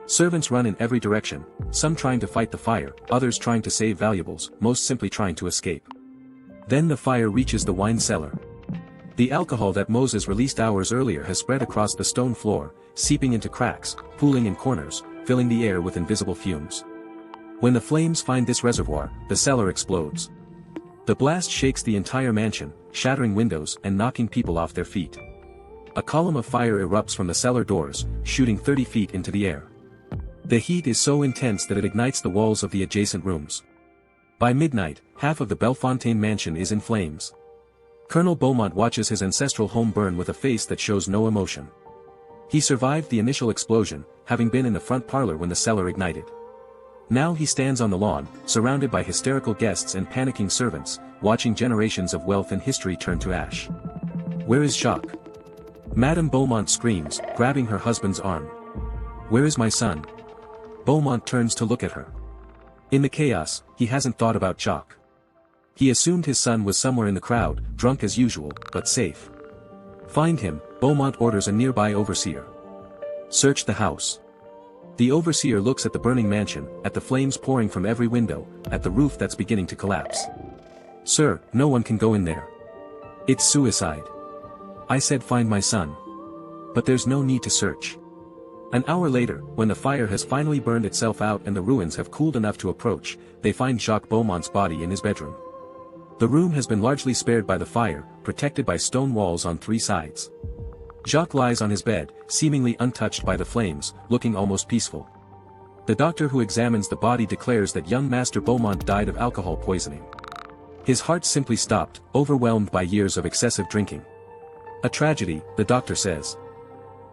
Servants run in every direction, some trying to fight the fire, others trying to save valuables, most simply trying to escape. Then the fire reaches the wine cellar. The alcohol that Moses released hours earlier has spread across the stone floor, seeping into cracks, pooling in corners, filling the air with invisible fumes. When the flames find this reservoir, the cellar explodes. The blast shakes the entire mansion, shattering windows and knocking people off their feet. A column of fire erupts from the cellar doors, shooting 30 feet into the air. The heat is so intense that it ignites the walls of the adjacent rooms. By midnight, half of the Bellefontaine mansion is in flames. Colonel Bowmont watches his ancestral home burn with a face that shows no emotion. He survived the initial explosion, having been in the front parlor when the cellar ignited. Now he stands on the lawn, surrounded by hysterical guests and panicking servants, watching generations of wealth and history turn to ash. Where is Jacques? Madame Beaumont screams, grabbing her husband's arm. Where is my son? Beaumont turns to look at her. In the chaos, he hasn't thought about Jacques. He assumed his son was somewhere in the crowd, drunk as usual, but safe. Find him, Beaumont orders a nearby overseer. Search the house. The overseer looks at the burning mansion, at the flames pouring from every window, at the roof that's beginning to collapse. Sir, no one can go in there. It's suicide. I said find my son. But there's no need to search. An hour later, when the fire has finally burned itself out and the ruins have cooled enough to approach, they find Jacques Beaumont's body in his bedroom. The room has been largely spared by the fire, protected by stone walls on 3 sides. Jacques lies on his bed, seemingly untouched by the flames, looking almost peaceful. The doctor who examines the body declares that young Master Bowmont died of alcohol poisoning. His heart simply stopped, overwhelmed by years of excessive drinking. A tragedy, the doctor says.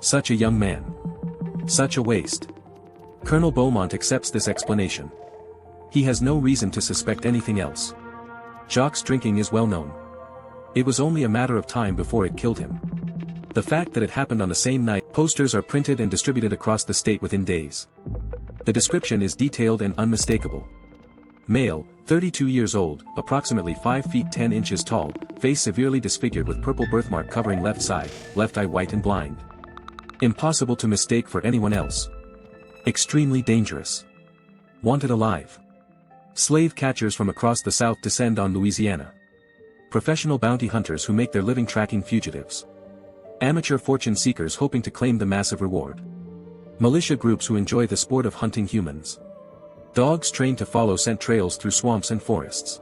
Such a young man. Such a waste. Colonel Bowmont accepts this explanation. He has no reason to suspect anything else. Jacques' drinking is well known. It was only a matter of time before it killed him. The fact that it happened on the same night, posters are printed and distributed across the state within days. The description is detailed and unmistakable. Male, 32 years old, approximately 5 feet 10 inches tall, face severely disfigured with purple birthmark covering left side, left eye white and blind. Impossible to mistake for anyone else. Extremely dangerous. Wanted alive. Slave catchers from across the South descend on Louisiana. Professional bounty hunters who make their living tracking fugitives. Amateur fortune seekers hoping to claim the massive reward. Militia groups who enjoy the sport of hunting humans. Dogs trained to follow scent trails through swamps and forests.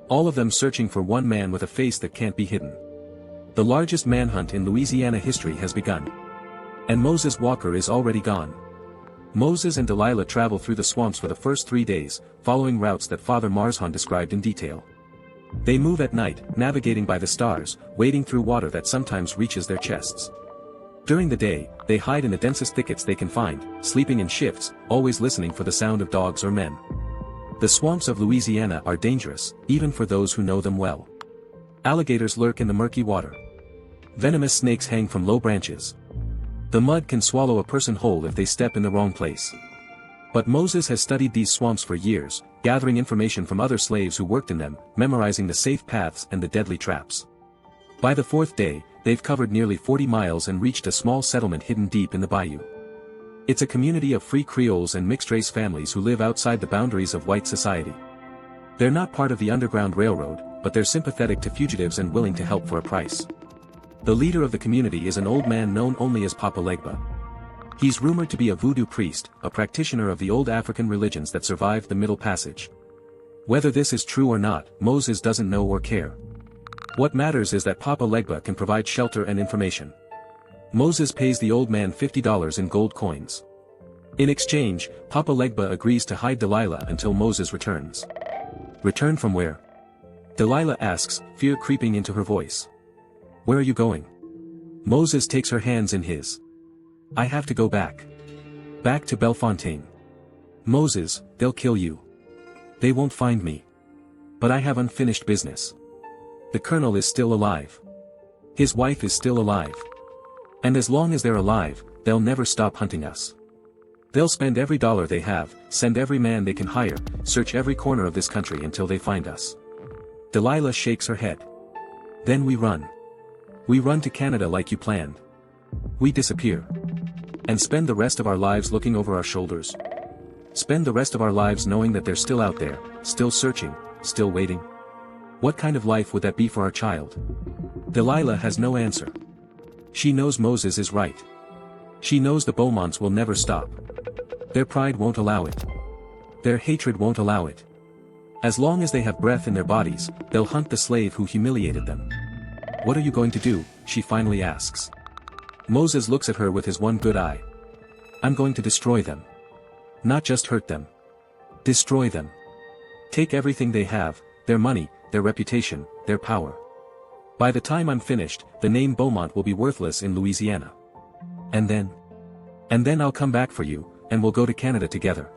All of them searching for one man with a face that can't be hidden. The largest manhunt in Louisiana history has begun. And Moses Walker is already gone. Moses and Delilah travel through the swamps for the first 3 days, following routes that Father Marzhan described in detail. They move at night, navigating by the stars, wading through water that sometimes reaches their chests. During the day, they hide in the densest thickets they can find, sleeping in shifts, always listening for the sound of dogs or men. The swamps of Louisiana are dangerous, even for those who know them well. Alligators lurk in the murky water. Venomous snakes hang from low branches. The mud can swallow a person whole if they step in the wrong place. But Moses has studied these swamps for years, gathering information from other slaves who worked in them, memorizing the safe paths and the deadly traps. By the 4th day, they've covered nearly 40 miles and reached a small settlement hidden deep in the bayou. It's a community of free Creoles and mixed-race families who live outside the boundaries of white society. They're not part of the Underground Railroad, but they're sympathetic to fugitives and willing to help for a price. The leader of the community is an old man known only as Papa Legba. He's rumored to be a voodoo priest, a practitioner of the old African religions that survived the Middle Passage. Whether this is true or not, Moses doesn't know or care. What matters is that Papa Legba can provide shelter and information. Moses pays the old man $50 in gold coins. In exchange, Papa Legba agrees to hide Delilah until Moses returns. Return from where? Delilah asks, fear creeping into her voice. Where are you going? Moses takes her hands in his. I have to go back. Back to Bellefontaine. Moses, they'll kill you. They won't find me. But I have unfinished business. The colonel is still alive. His wife is still alive. And as long as they're alive, they'll never stop hunting us. They'll spend every dollar they have, send every man they can hire, search every corner of this country until they find us. Delilah shakes her head. Then we run. We run to Canada like you planned. We disappear. And spend the rest of our lives looking over our shoulders. Spend the rest of our lives knowing that they're still out there, still searching, still waiting. What kind of life would that be for our child? Delilah has no answer. She knows Moses is right. She knows the Beaumonts will never stop. Their pride won't allow it. Their hatred won't allow it. As long as they have breath in their bodies, they'll hunt the slave who humiliated them. What are you going to do? She finally asks. Moses looks at her with his one good eye. I'm going to destroy them. Not just hurt them. Destroy them. Take everything they have, their money, their reputation, their power. By the time I'm finished, the name Bowmont will be worthless in Louisiana. And then I'll come back for you, and we'll go to Canada together.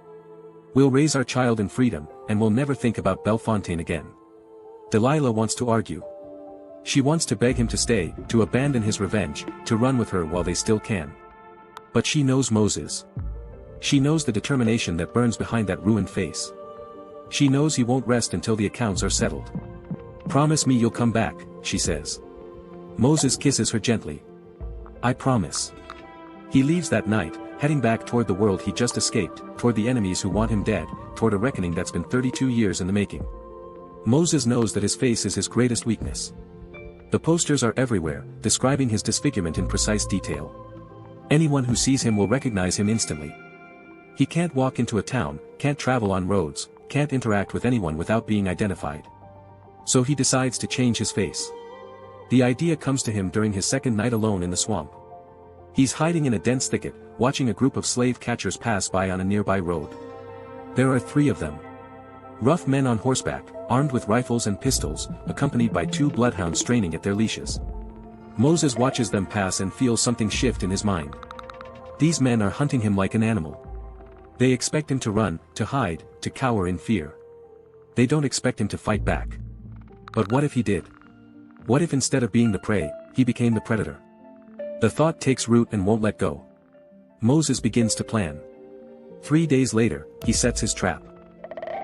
We'll raise our child in freedom, and we'll never think about Bellefontaine again. Delilah wants to argue. She wants to beg him to stay, to abandon his revenge, to run with her while they still can. But she knows Moses. She knows the determination that burns behind that ruined face. She knows he won't rest until the accounts are settled. Promise me you'll come back, she says. Moses kisses her gently. I promise. He leaves that night, heading back toward the world he just escaped, toward the enemies who want him dead, toward a reckoning that's been 32 years in the making. Moses knows that his face is his greatest weakness. The posters are everywhere, describing his disfigurement in precise detail. Anyone who sees him will recognize him instantly. He can't walk into a town, can't travel on roads, can't interact with anyone without being identified. So he decides to change his face. The idea comes to him during his second night alone in the swamp. He's hiding in a dense thicket, watching a group of slave catchers pass by on a nearby road. There are 3 of them. Rough men on horseback, armed with rifles and pistols, accompanied by 2 bloodhounds straining at their leashes. Moses watches them pass and feels something shift in his mind. These men are hunting him like an animal. They expect him to run, to hide, to cower in fear. They don't expect him to fight back. But what if he did? What if instead of being the prey, he became the predator? The thought takes root and won't let go. Moses begins to plan. 3 days later, he sets his trap.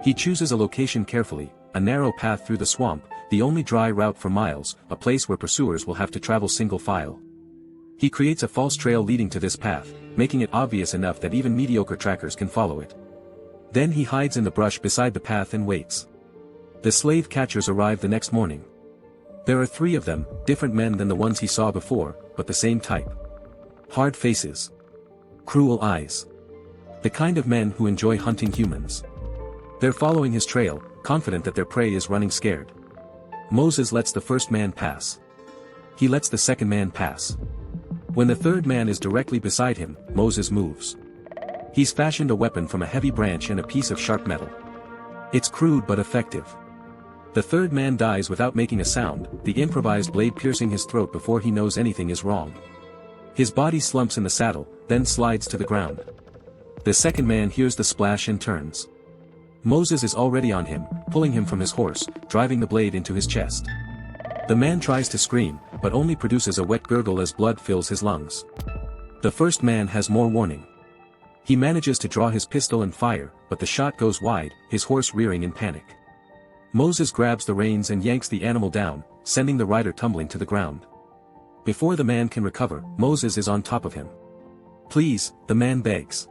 He chooses a location carefully, a narrow path through the swamp, the only dry route for miles, a place where pursuers will have to travel single file. He creates a false trail leading to this path, making it obvious enough that even mediocre trackers can follow it. Then he hides in the brush beside the path and waits. The slave catchers arrive the next morning. There are 3 of them, different men than the ones he saw before, but the same type. Hard faces. Cruel eyes. The kind of men who enjoy hunting humans. They're following his trail, confident that their prey is running scared. Moses lets the first man pass. He lets the second man pass. When the third man is directly beside him, Moses moves. He's fashioned a weapon from a heavy branch and a piece of sharp metal. It's crude but effective. The third man dies without making a sound, the improvised blade piercing his throat before he knows anything is wrong. His body slumps in the saddle, then slides to the ground. The second man hears the splash and turns. Moses is already on him, pulling him from his horse, driving the blade into his chest. The man tries to scream, but only produces a wet gurgle as blood fills his lungs. The first man has more warning. He manages to draw his pistol and fire, but the shot goes wide, his horse rearing in panic. Moses grabs the reins and yanks the animal down, sending the rider tumbling to the ground. Before the man can recover, Moses is on top of him. Please, the man begs.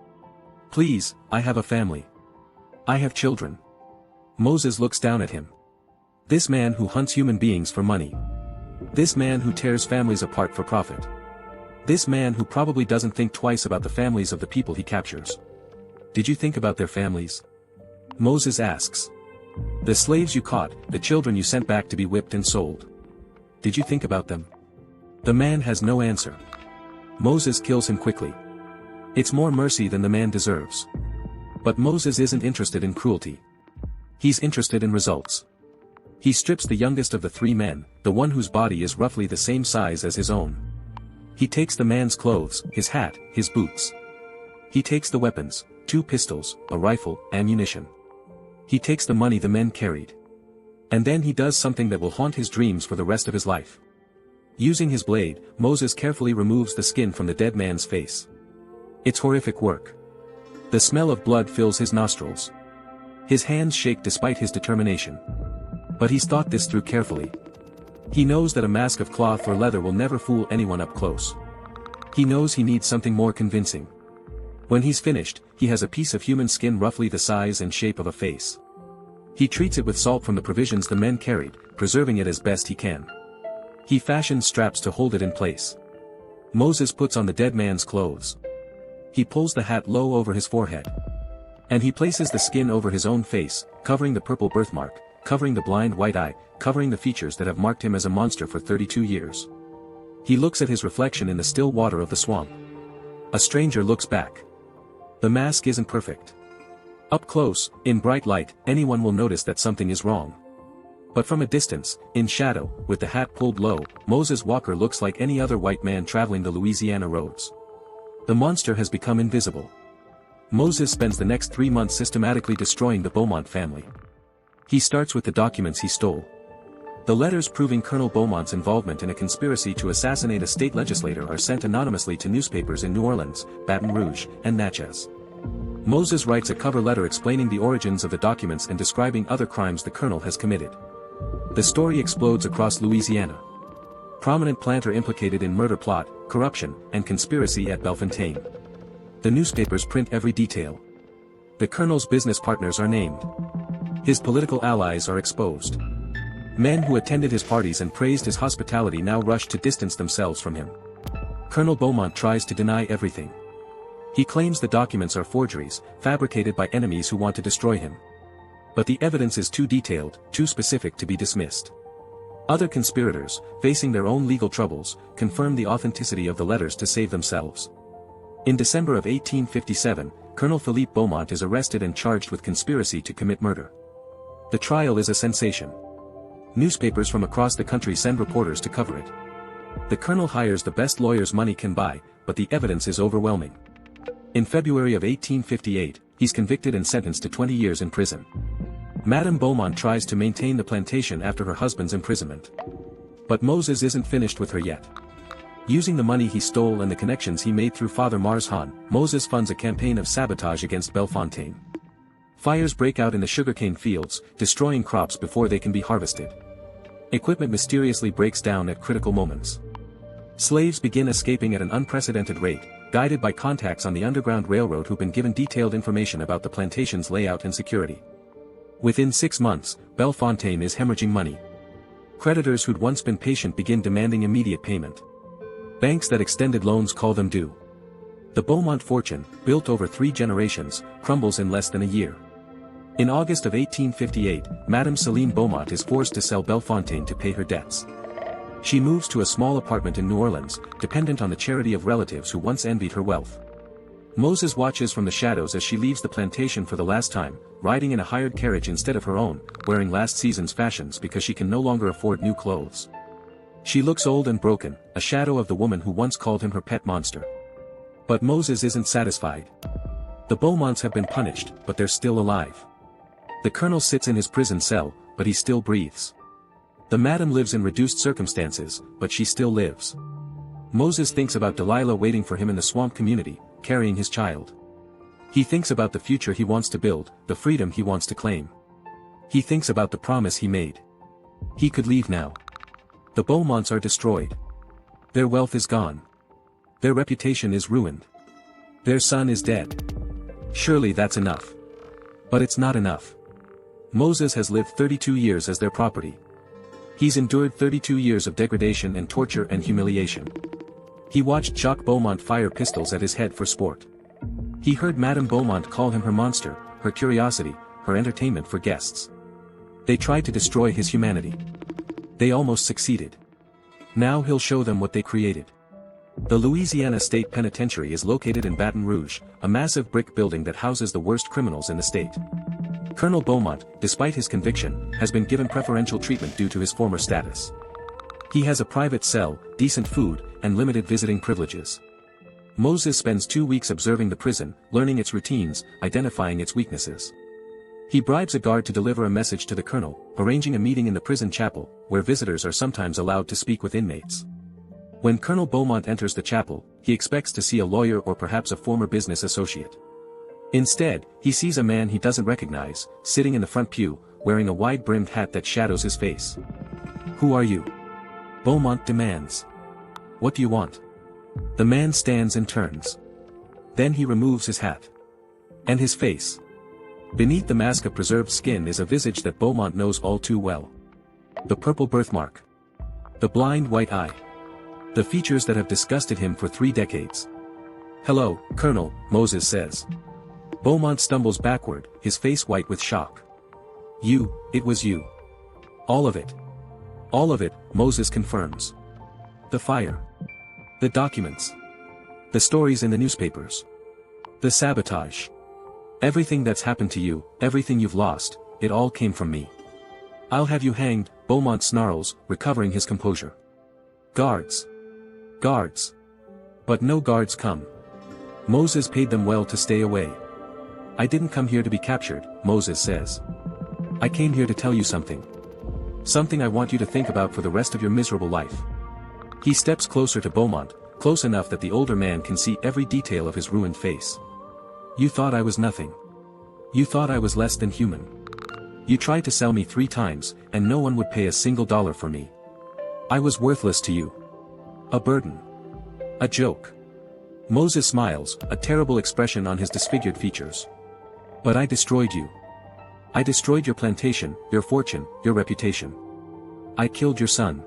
Please, I have a family. I have children. Moses looks down at him. This man who hunts human beings for money. This man who tears families apart for profit. This man who probably doesn't think twice about the families of the people he captures. Did you think about their families? Moses asks. The slaves you caught, the children you sent back to be whipped and sold. Did you think about them? The man has no answer. Moses kills him quickly. It's more mercy than the man deserves. But Moses isn't interested in cruelty. He's interested in results. He strips the youngest of the 3 men, the one whose body is roughly the same size as his own. He takes the man's clothes, his hat, his boots. He takes the weapons, 2 pistols, a rifle, ammunition. He takes the money the men carried. And then he does something that will haunt his dreams for the rest of his life. Using his blade, Moses carefully removes the skin from the dead man's face. It's horrific work. The smell of blood fills his nostrils. His hands shake despite his determination. But he's thought this through carefully. He knows that a mask of cloth or leather will never fool anyone up close. He knows he needs something more convincing. When he's finished, he has a piece of human skin roughly the size and shape of a face. He treats it with salt from the provisions the men carried, preserving it as best he can. He fashions straps to hold it in place. Moses puts on the dead man's clothes. He pulls the hat low over his forehead. And he places the skin over his own face, covering the purple birthmark, covering the blind white eye, covering the features that have marked him as a monster for 32 years. He looks at his reflection in the still water of the swamp. A stranger looks back. The mask isn't perfect. Up close, in bright light, anyone will notice that something is wrong. But from a distance, in shadow, with the hat pulled low, Moses Walker looks like any other white man traveling the Louisiana roads. The monster has become invisible. Moses spends the next 3 months systematically destroying the Bowmont family. He starts with the documents he stole. The letters proving Colonel Bowmont's involvement in a conspiracy to assassinate a state legislator are sent anonymously to newspapers in New Orleans, Baton Rouge, and Natchez. Moses writes a cover letter explaining the origins of the documents and describing other crimes the colonel has committed. The story explodes across Louisiana. Prominent planter implicated in murder plot, corruption, and conspiracy at Bellefontaine. The newspapers print every detail. The colonel's business partners are named. His political allies are exposed. Men who attended his parties and praised his hospitality now rush to distance themselves from him. Colonel Bowmont tries to deny everything. He claims the documents are forgeries, fabricated by enemies who want to destroy him. But the evidence is too detailed, too specific to be dismissed. Other conspirators, facing their own legal troubles, confirm the authenticity of the letters to save themselves. In December of 1857, Colonel Philippe Bowmont is arrested and charged with conspiracy to commit murder. The trial is a sensation. Newspapers from across the country send reporters to cover it. The colonel hires the best lawyers money can buy, but the evidence is overwhelming. In February of 1858, he's convicted and sentenced to 20 years in prison. Madame Bowmont tries to maintain the plantation after her husband's imprisonment. But Moses isn't finished with her yet. Using the money he stole and the connections he made through Father Mars Han, Moses funds a campaign of sabotage against Bellefontaine. Fires break out in the sugarcane fields, destroying crops before they can be harvested. Equipment mysteriously breaks down at critical moments. Slaves begin escaping at an unprecedented rate, guided by contacts on the Underground Railroad who've been given detailed information about the plantation's layout and security. Within 6 months, Bellefontaine is hemorrhaging money. Creditors who'd once been patient begin demanding immediate payment. Banks that extended loans call them due. The Bowmont fortune, built over 3 generations, crumbles in less than a year. In August of 1858, Madame Celine Bowmont is forced to sell Bellefontaine to pay her debts. She moves to a small apartment in New Orleans, dependent on the charity of relatives who once envied her wealth. Moses watches from the shadows as she leaves the plantation for the last time, riding in a hired carriage instead of her own, wearing last season's fashions because she can no longer afford new clothes. She looks old and broken, a shadow of the woman who once called him her pet monster. But Moses isn't satisfied. The Bowmonts have been punished, but they're still alive. The colonel sits in his prison cell, but he still breathes. The madam lives in reduced circumstances, but she still lives. Moses thinks about Delilah waiting for him in the swamp community, carrying his child. He thinks about the future he wants to build, the freedom he wants to claim. He thinks about the promise he made. He could leave now. The Bowmonts are destroyed. Their wealth is gone. Their reputation is ruined. Their son is dead. Surely that's enough. But it's not enough. Moses has lived 32 years as their property. He's endured 32 years of degradation and torture and humiliation. He watched Jacques Bowmont fire pistols at his head for sport. He heard Madame Bowmont call him her monster, her curiosity, her entertainment for guests. They tried to destroy his humanity. They almost succeeded. Now he'll show them what they created. The Louisiana State Penitentiary is located in Baton Rouge, a massive brick building that houses the worst criminals in the state. Colonel Bowmont, despite his conviction, has been given preferential treatment due to his former status. He has a private cell, decent food, and limited visiting privileges. Moses spends 2 weeks observing the prison, learning its routines, identifying its weaknesses. He bribes a guard to deliver a message to the colonel, arranging a meeting in the prison chapel, where visitors are sometimes allowed to speak with inmates. When Colonel Bowmont enters the chapel, he expects to see a lawyer or perhaps a former business associate. Instead, he sees a man he doesn't recognize, sitting in the front pew, wearing a wide-brimmed hat that shadows his face. "Who are you?" Bowmont demands. "What do you want?" The man stands and turns. Then he removes his hat. And his face. Beneath the mask of preserved skin is a visage that Bowmont knows all too well. The purple birthmark. The blind white eye. The features that have disgusted him for 3 decades. "Hello, Colonel," Moses says. Bowmont stumbles backward, his face white with shock. It was you. All of it. All of it, Moses confirms. The fire. The documents. The stories in the newspapers. The sabotage. Everything that's happened to you, everything you've lost, it all came from me. I'll have you hanged, Bowmont snarls, recovering his composure. Guards. Guards. But no guards come. Moses paid them well to stay away. I didn't come here to be captured, Moses says. I came here to tell you something. Something I want you to think about for the rest of your miserable life. He steps closer to Bowmont, close enough that the older man can see every detail of his ruined face. You thought I was nothing. You thought I was less than human. You tried to sell me 3 times, and no one would pay a single dollar for me. I was worthless to you. A burden. A joke. Moses smiles, a terrible expression on his disfigured features. But I destroyed you. I destroyed your plantation, your fortune, your reputation. I killed your son.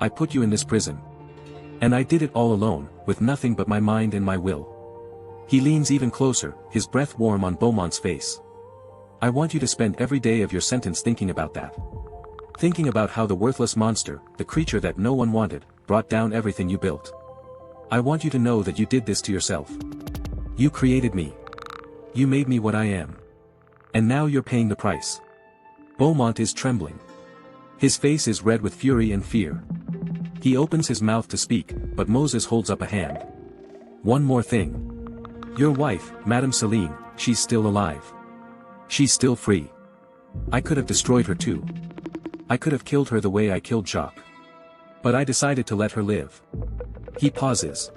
I put you in this prison. And I did it all alone, with nothing but my mind and my will. He leans even closer, his breath warm on Bowmont's face. I want you to spend every day of your sentence thinking about that. Thinking about how the worthless monster, the creature that no one wanted, brought down everything you built. I want you to know that you did this to yourself. You created me. You made me what I am. And now you're paying the price. Bowmont is trembling. His face is red with fury and fear. He opens his mouth to speak, but Moses holds up a hand. One more thing. Your wife, Madame Celine, she's still alive. She's still free. I could have destroyed her too. I could have killed her the way I killed Jacques. But I decided to let her live. He pauses.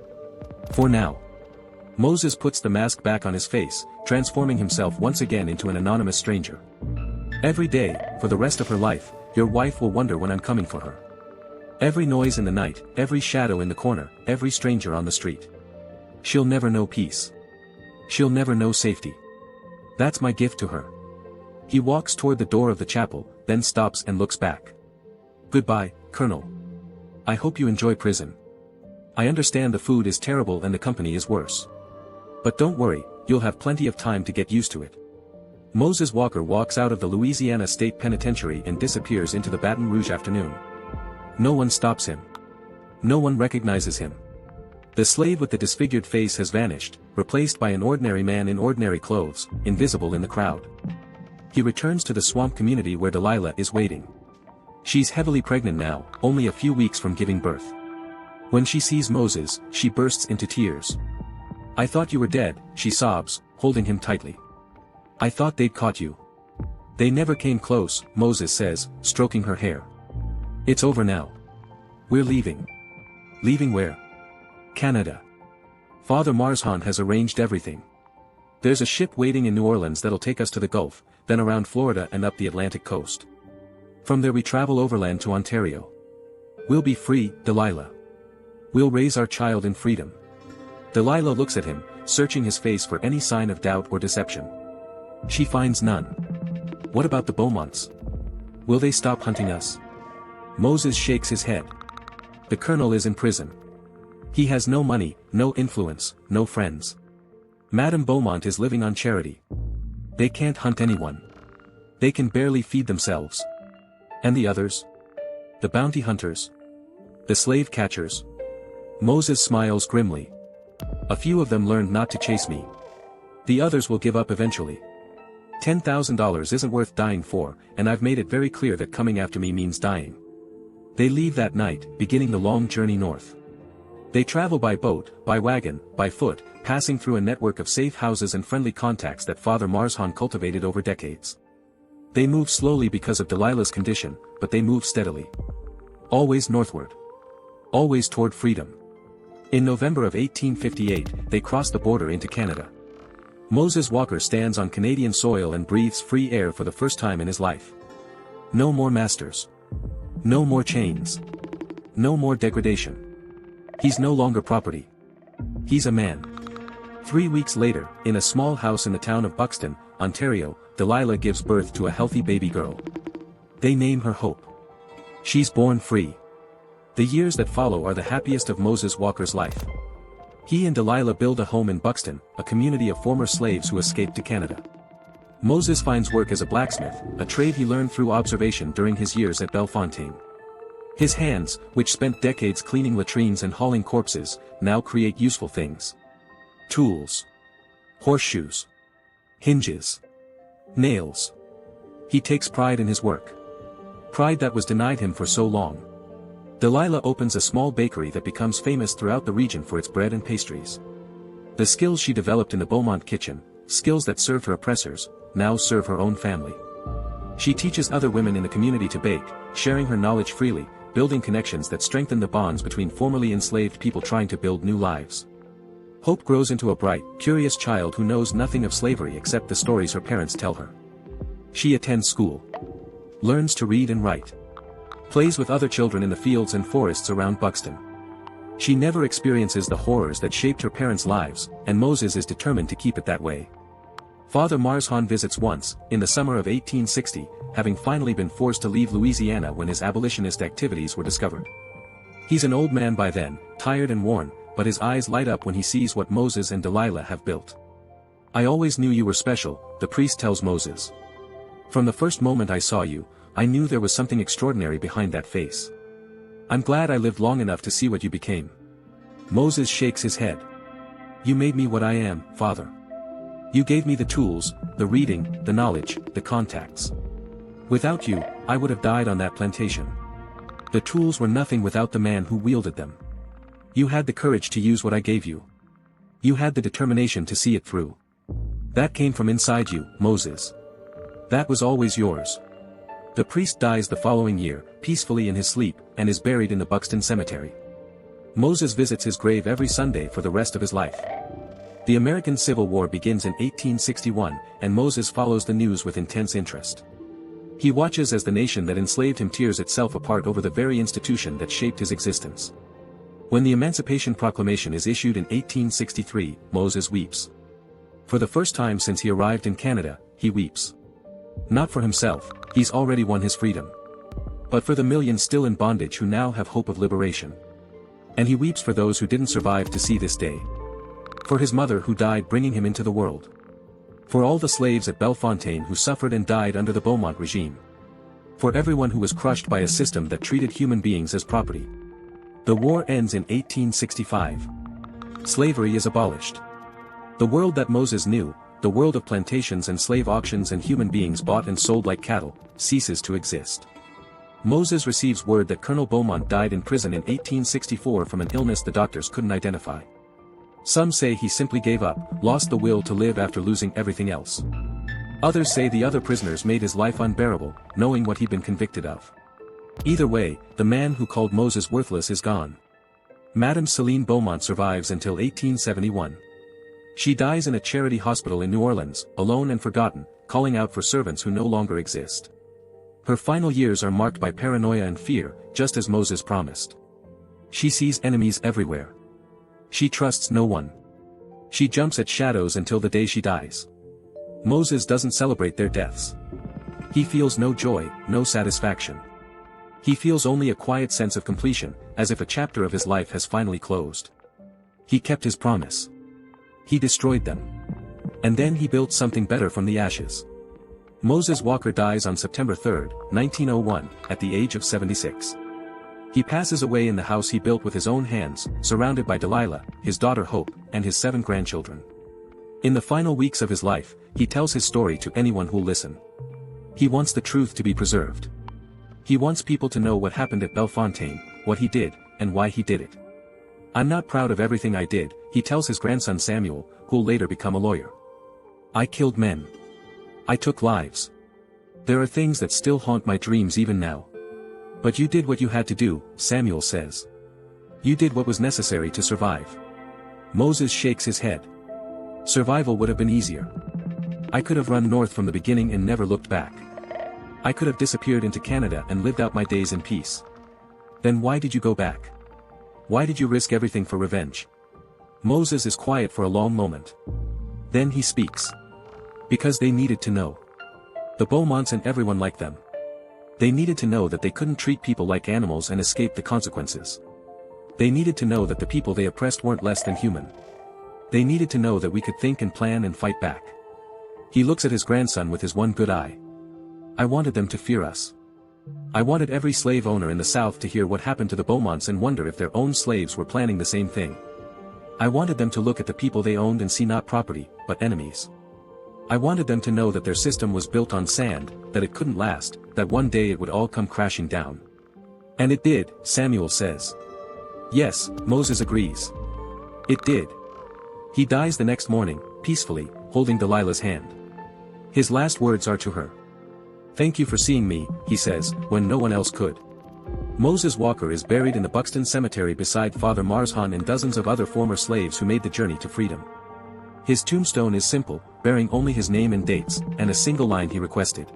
For now. Moses puts the mask back on his face, transforming himself once again into an anonymous stranger. Every day, for the rest of her life, your wife will wonder when I'm coming for her. Every noise in the night, every shadow in the corner, every stranger on the street. She'll never know peace. She'll never know safety. That's my gift to her. He walks toward the door of the chapel, then stops and looks back. Goodbye, Colonel. I hope you enjoy prison. I understand the food is terrible and the company is worse. But don't worry, you'll have plenty of time to get used to it. Moses Walker walks out of the Louisiana State Penitentiary and disappears into the Baton Rouge afternoon. No one stops him. No one recognizes him. The slave with the disfigured face has vanished, replaced by an ordinary man in ordinary clothes, invisible in the crowd. He returns to the swamp community where Delilah is waiting. She's heavily pregnant now, only a few weeks from giving birth. When she sees Moses, she bursts into tears. I thought you were dead, she sobs, holding him tightly. I thought they'd caught you. They never came close, Moses says, stroking her hair. It's over now. We're leaving. Leaving where? Canada. Father Marzhan has arranged everything. There's a ship waiting in New Orleans that'll take us to the Gulf, then around Florida and up the Atlantic coast. From there we travel overland to Ontario. We'll be free, Delilah. We'll raise our child in freedom. Delilah looks at him, searching his face for any sign of doubt or deception. She finds none. What about the Bowmonts? Will they stop hunting us? Moses shakes his head. The colonel is in prison. He has no money, no influence, no friends. Madame Bowmont is living on charity. They can't hunt anyone. They can barely feed themselves. And the others? The bounty hunters? The slave catchers? Moses smiles grimly. A few of them learned not to chase me. The others will give up eventually. $10,000 isn't worth dying for, and I've made it very clear that coming after me means dying. They leave that night, beginning the long journey north. They travel by boat, by wagon, by foot, passing through a network of safe houses and friendly contacts that Father Marzhan cultivated over decades. They move slowly because of Delilah's condition, but they move steadily. Always northward. Always toward freedom. In November of 1858, they cross the border into Canada. Moses Walker stands on Canadian soil and breathes free air for the first time in his life. No more masters. No more chains. No more degradation. He's no longer property. He's a man. 3 weeks later, in a small house in the town of Buxton, Ontario, Delilah gives birth to a healthy baby girl. They name her Hope. She's born free. The years that follow are the happiest of Moses Walker's life. He and Delilah build a home in Buxton, a community of former slaves who escaped to Canada. Moses finds work as a blacksmith, a trade he learned through observation during his years at Bellefontaine. His hands, which spent decades cleaning latrines and hauling corpses, now create useful things. Tools. Horseshoes. Hinges. Nails. He takes pride in his work. Pride that was denied him for so long. Delilah opens a small bakery that becomes famous throughout the region for its bread and pastries. The skills she developed in the Bowmont kitchen, skills that served her oppressors, now serve her own family. She teaches other women in the community to bake, sharing her knowledge freely, building connections that strengthen the bonds between formerly enslaved people trying to build new lives. Hope grows into a bright, curious child who knows nothing of slavery except the stories her parents tell her. She attends school. Learns to read and write. Plays with other children in the fields and forests around Buxton. She never experiences the horrors that shaped her parents' lives, and Moses is determined to keep it that way. Father Marshawn visits once, in the summer of 1860, having finally been forced to leave Louisiana when his abolitionist activities were discovered. He's an old man by then, tired and worn, but his eyes light up when he sees what Moses and Delilah have built. "I always knew you were special," the priest tells Moses. "From the first moment I saw you, I knew there was something extraordinary behind that face. I'm glad I lived long enough to see what you became." Moses shakes his head. "You made me what I am, Father. You gave me the tools, the reading, the knowledge, the contacts. Without you, I would have died on that plantation. The tools were nothing without the man who wielded them. You had the courage to use what I gave you. You had the determination to see it through. That came from inside you, Moses. That was always yours." The priest dies the following year, peacefully in his sleep, and is buried in the Buxton Cemetery. Moses visits his grave every Sunday for the rest of his life. The American Civil War begins in 1861, and Moses follows the news with intense interest. He watches as the nation that enslaved him tears itself apart over the very institution that shaped his existence. When the Emancipation Proclamation is issued in 1863, Moses weeps. For the first time since he arrived in Canada, he weeps. Not for himself, he's already won his freedom. But for the millions still in bondage who now have hope of liberation. And he weeps for those who didn't survive to see this day. For his mother who died bringing him into the world. For all the slaves at Bellefontaine who suffered and died under the Bowmont regime. For everyone who was crushed by a system that treated human beings as property. The war ends in 1865. Slavery is abolished. The world that Moses knew, the world of plantations and slave auctions and human beings bought and sold like cattle, ceases to exist. Moses receives word that Colonel Bowmont died in prison in 1864 from an illness the doctors couldn't identify. Some say he simply gave up, lost the will to live after losing everything else. Others say the other prisoners made his life unbearable, knowing what he'd been convicted of. Either way, the man who called Moses worthless is gone. Madame Celine Beaumont survives until 1871. She dies in a charity hospital in New Orleans, alone and forgotten, calling out for servants who no longer exist. Her final years are marked by paranoia and fear, just as Moses promised. She sees enemies everywhere. She trusts no one. She jumps at shadows until the day she dies. Moses doesn't celebrate their deaths. He feels no joy, no satisfaction. He feels only a quiet sense of completion, as if a chapter of his life has finally closed. He kept his promise. He destroyed them. And then he built something better from the ashes. Moses Walker dies on September 3, 1901, at the age of 76. He passes away in the house he built with his own hands, surrounded by Delilah, his daughter Hope, and his 7 grandchildren. In the final weeks of his life, he tells his story to anyone who'll listen. He wants the truth to be preserved. He wants people to know what happened at Bellefontaine, what he did, and why he did it. "I'm not proud of everything I did," he tells his grandson Samuel, who'll later become a lawyer. "I killed men. I took lives. There are things that still haunt my dreams even now. But you did what you had to do," Samuel says. "You did what was necessary to survive." Moses shakes his head. "Survival would have been easier. I could have run north from the beginning and never looked back. I could have disappeared into Canada and lived out my days in peace. Then why did you go back? Why did you risk everything for revenge?" Moses is quiet for a long moment. Then he speaks. "Because they needed to know. The Beaumonts and everyone like them. They needed to know that they couldn't treat people like animals and escape the consequences. They needed to know that the people they oppressed weren't less than human. They needed to know that we could think and plan and fight back." He looks at his grandson with his one good eye. "I wanted them to fear us. I wanted every slave owner in the South to hear what happened to the Beaumonts and wonder if their own slaves were planning the same thing. I wanted them to look at the people they owned and see not property, but enemies. I wanted them to know that their system was built on sand, that it couldn't last, that one day it would all come crashing down. And it did, Samuel says. Yes, Moses agrees. It did. He dies the next morning, peacefully, holding Delilah's hand. His last words are to her. "Thank you for seeing me," he says, when no one else could. Moses Walker is buried in the Buxton Cemetery beside Father Marshan and dozens of other former slaves who made the journey to freedom. His tombstone is simple, bearing only his name and dates, and a single line he requested.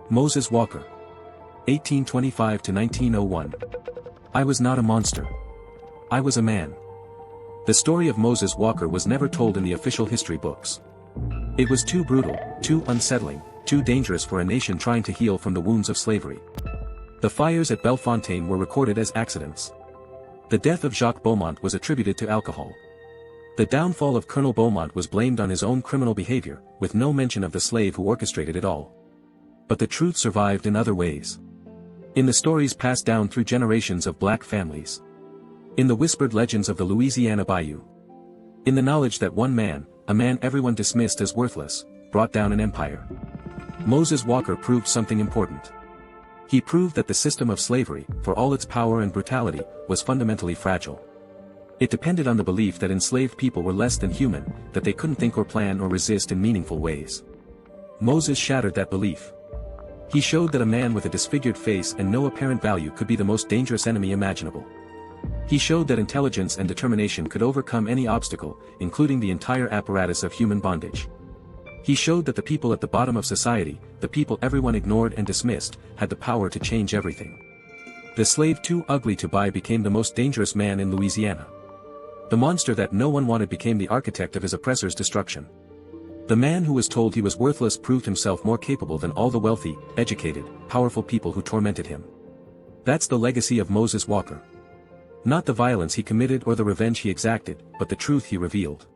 Moses Walker. 1825 to 1901. I was not a monster. I was a man. The story of Moses Walker was never told in the official history books. It was too brutal, too unsettling, too dangerous for a nation trying to heal from the wounds of slavery. The fires at Bellefontaine were recorded as accidents. The death of Jacques Bowmont was attributed to alcohol. The downfall of Colonel Bowmont was blamed on his own criminal behavior, with no mention of the slave who orchestrated it all. But the truth survived in other ways. In the stories passed down through generations of black families. In the whispered legends of the Louisiana Bayou. In the knowledge that one man, a man everyone dismissed as worthless, brought down an empire. Moses Walker proved something important. He proved that the system of slavery, for all its power and brutality, was fundamentally fragile. It depended on the belief that enslaved people were less than human, that they couldn't think or plan or resist in meaningful ways. Moses shattered that belief. He showed that a man with a disfigured face and no apparent value could be the most dangerous enemy imaginable. He showed that intelligence and determination could overcome any obstacle, including the entire apparatus of human bondage. He showed that the people at the bottom of society, the people everyone ignored and dismissed, had the power to change everything. The slave too ugly to buy became the most dangerous man in Louisiana. The monster that no one wanted became the architect of his oppressor's destruction. The man who was told he was worthless proved himself more capable than all the wealthy, educated, powerful people who tormented him. That's the legacy of Moses Walker. Not the violence he committed or the revenge he exacted, but the truth he revealed.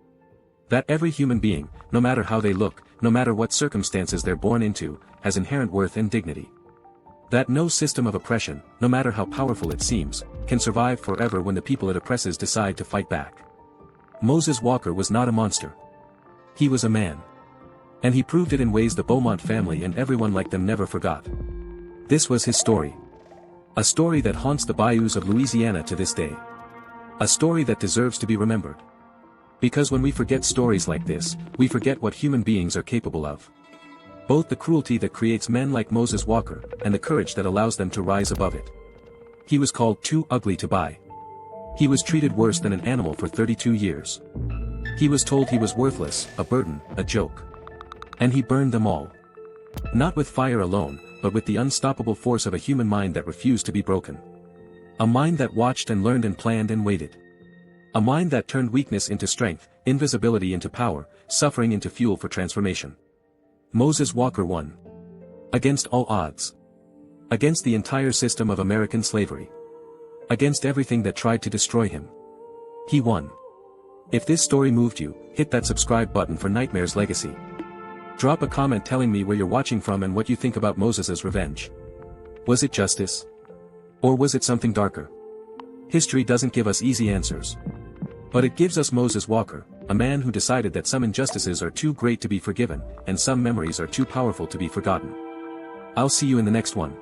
That every human being, no matter how they look, no matter what circumstances they're born into, has inherent worth and dignity. That no system of oppression, no matter how powerful it seems, can survive forever when the people it oppresses decide to fight back. Moses Walker was not a monster. He was a man. And he proved it in ways the Bowmont family and everyone like them never forgot. This was his story. A story that haunts the bayous of Louisiana to this day. A story that deserves to be remembered. Because when we forget stories like this, we forget what human beings are capable of. Both the cruelty that creates men like Moses Walker, and the courage that allows them to rise above it. He was called too ugly to buy. He was treated worse than an animal for 32 years. He was told he was worthless, a burden, a joke. And he burned them all. Not with fire alone, but with the unstoppable force of a human mind that refused to be broken. A mind that watched and learned and planned and waited. A mind that turned weakness into strength, invisibility into power, suffering into fuel for transformation. Moses Walker won. Against all odds. Against the entire system of American slavery. Against everything that tried to destroy him. He won. If this story moved you, hit that subscribe button for Nightmare's Legacy. Drop a comment telling me where you're watching from and what you think about Moses's revenge. Was it justice? Or was it something darker? History doesn't give us easy answers. But it gives us Moses Walker, a man who decided that some injustices are too great to be forgiven, and some memories are too powerful to be forgotten. I'll see you in the next one.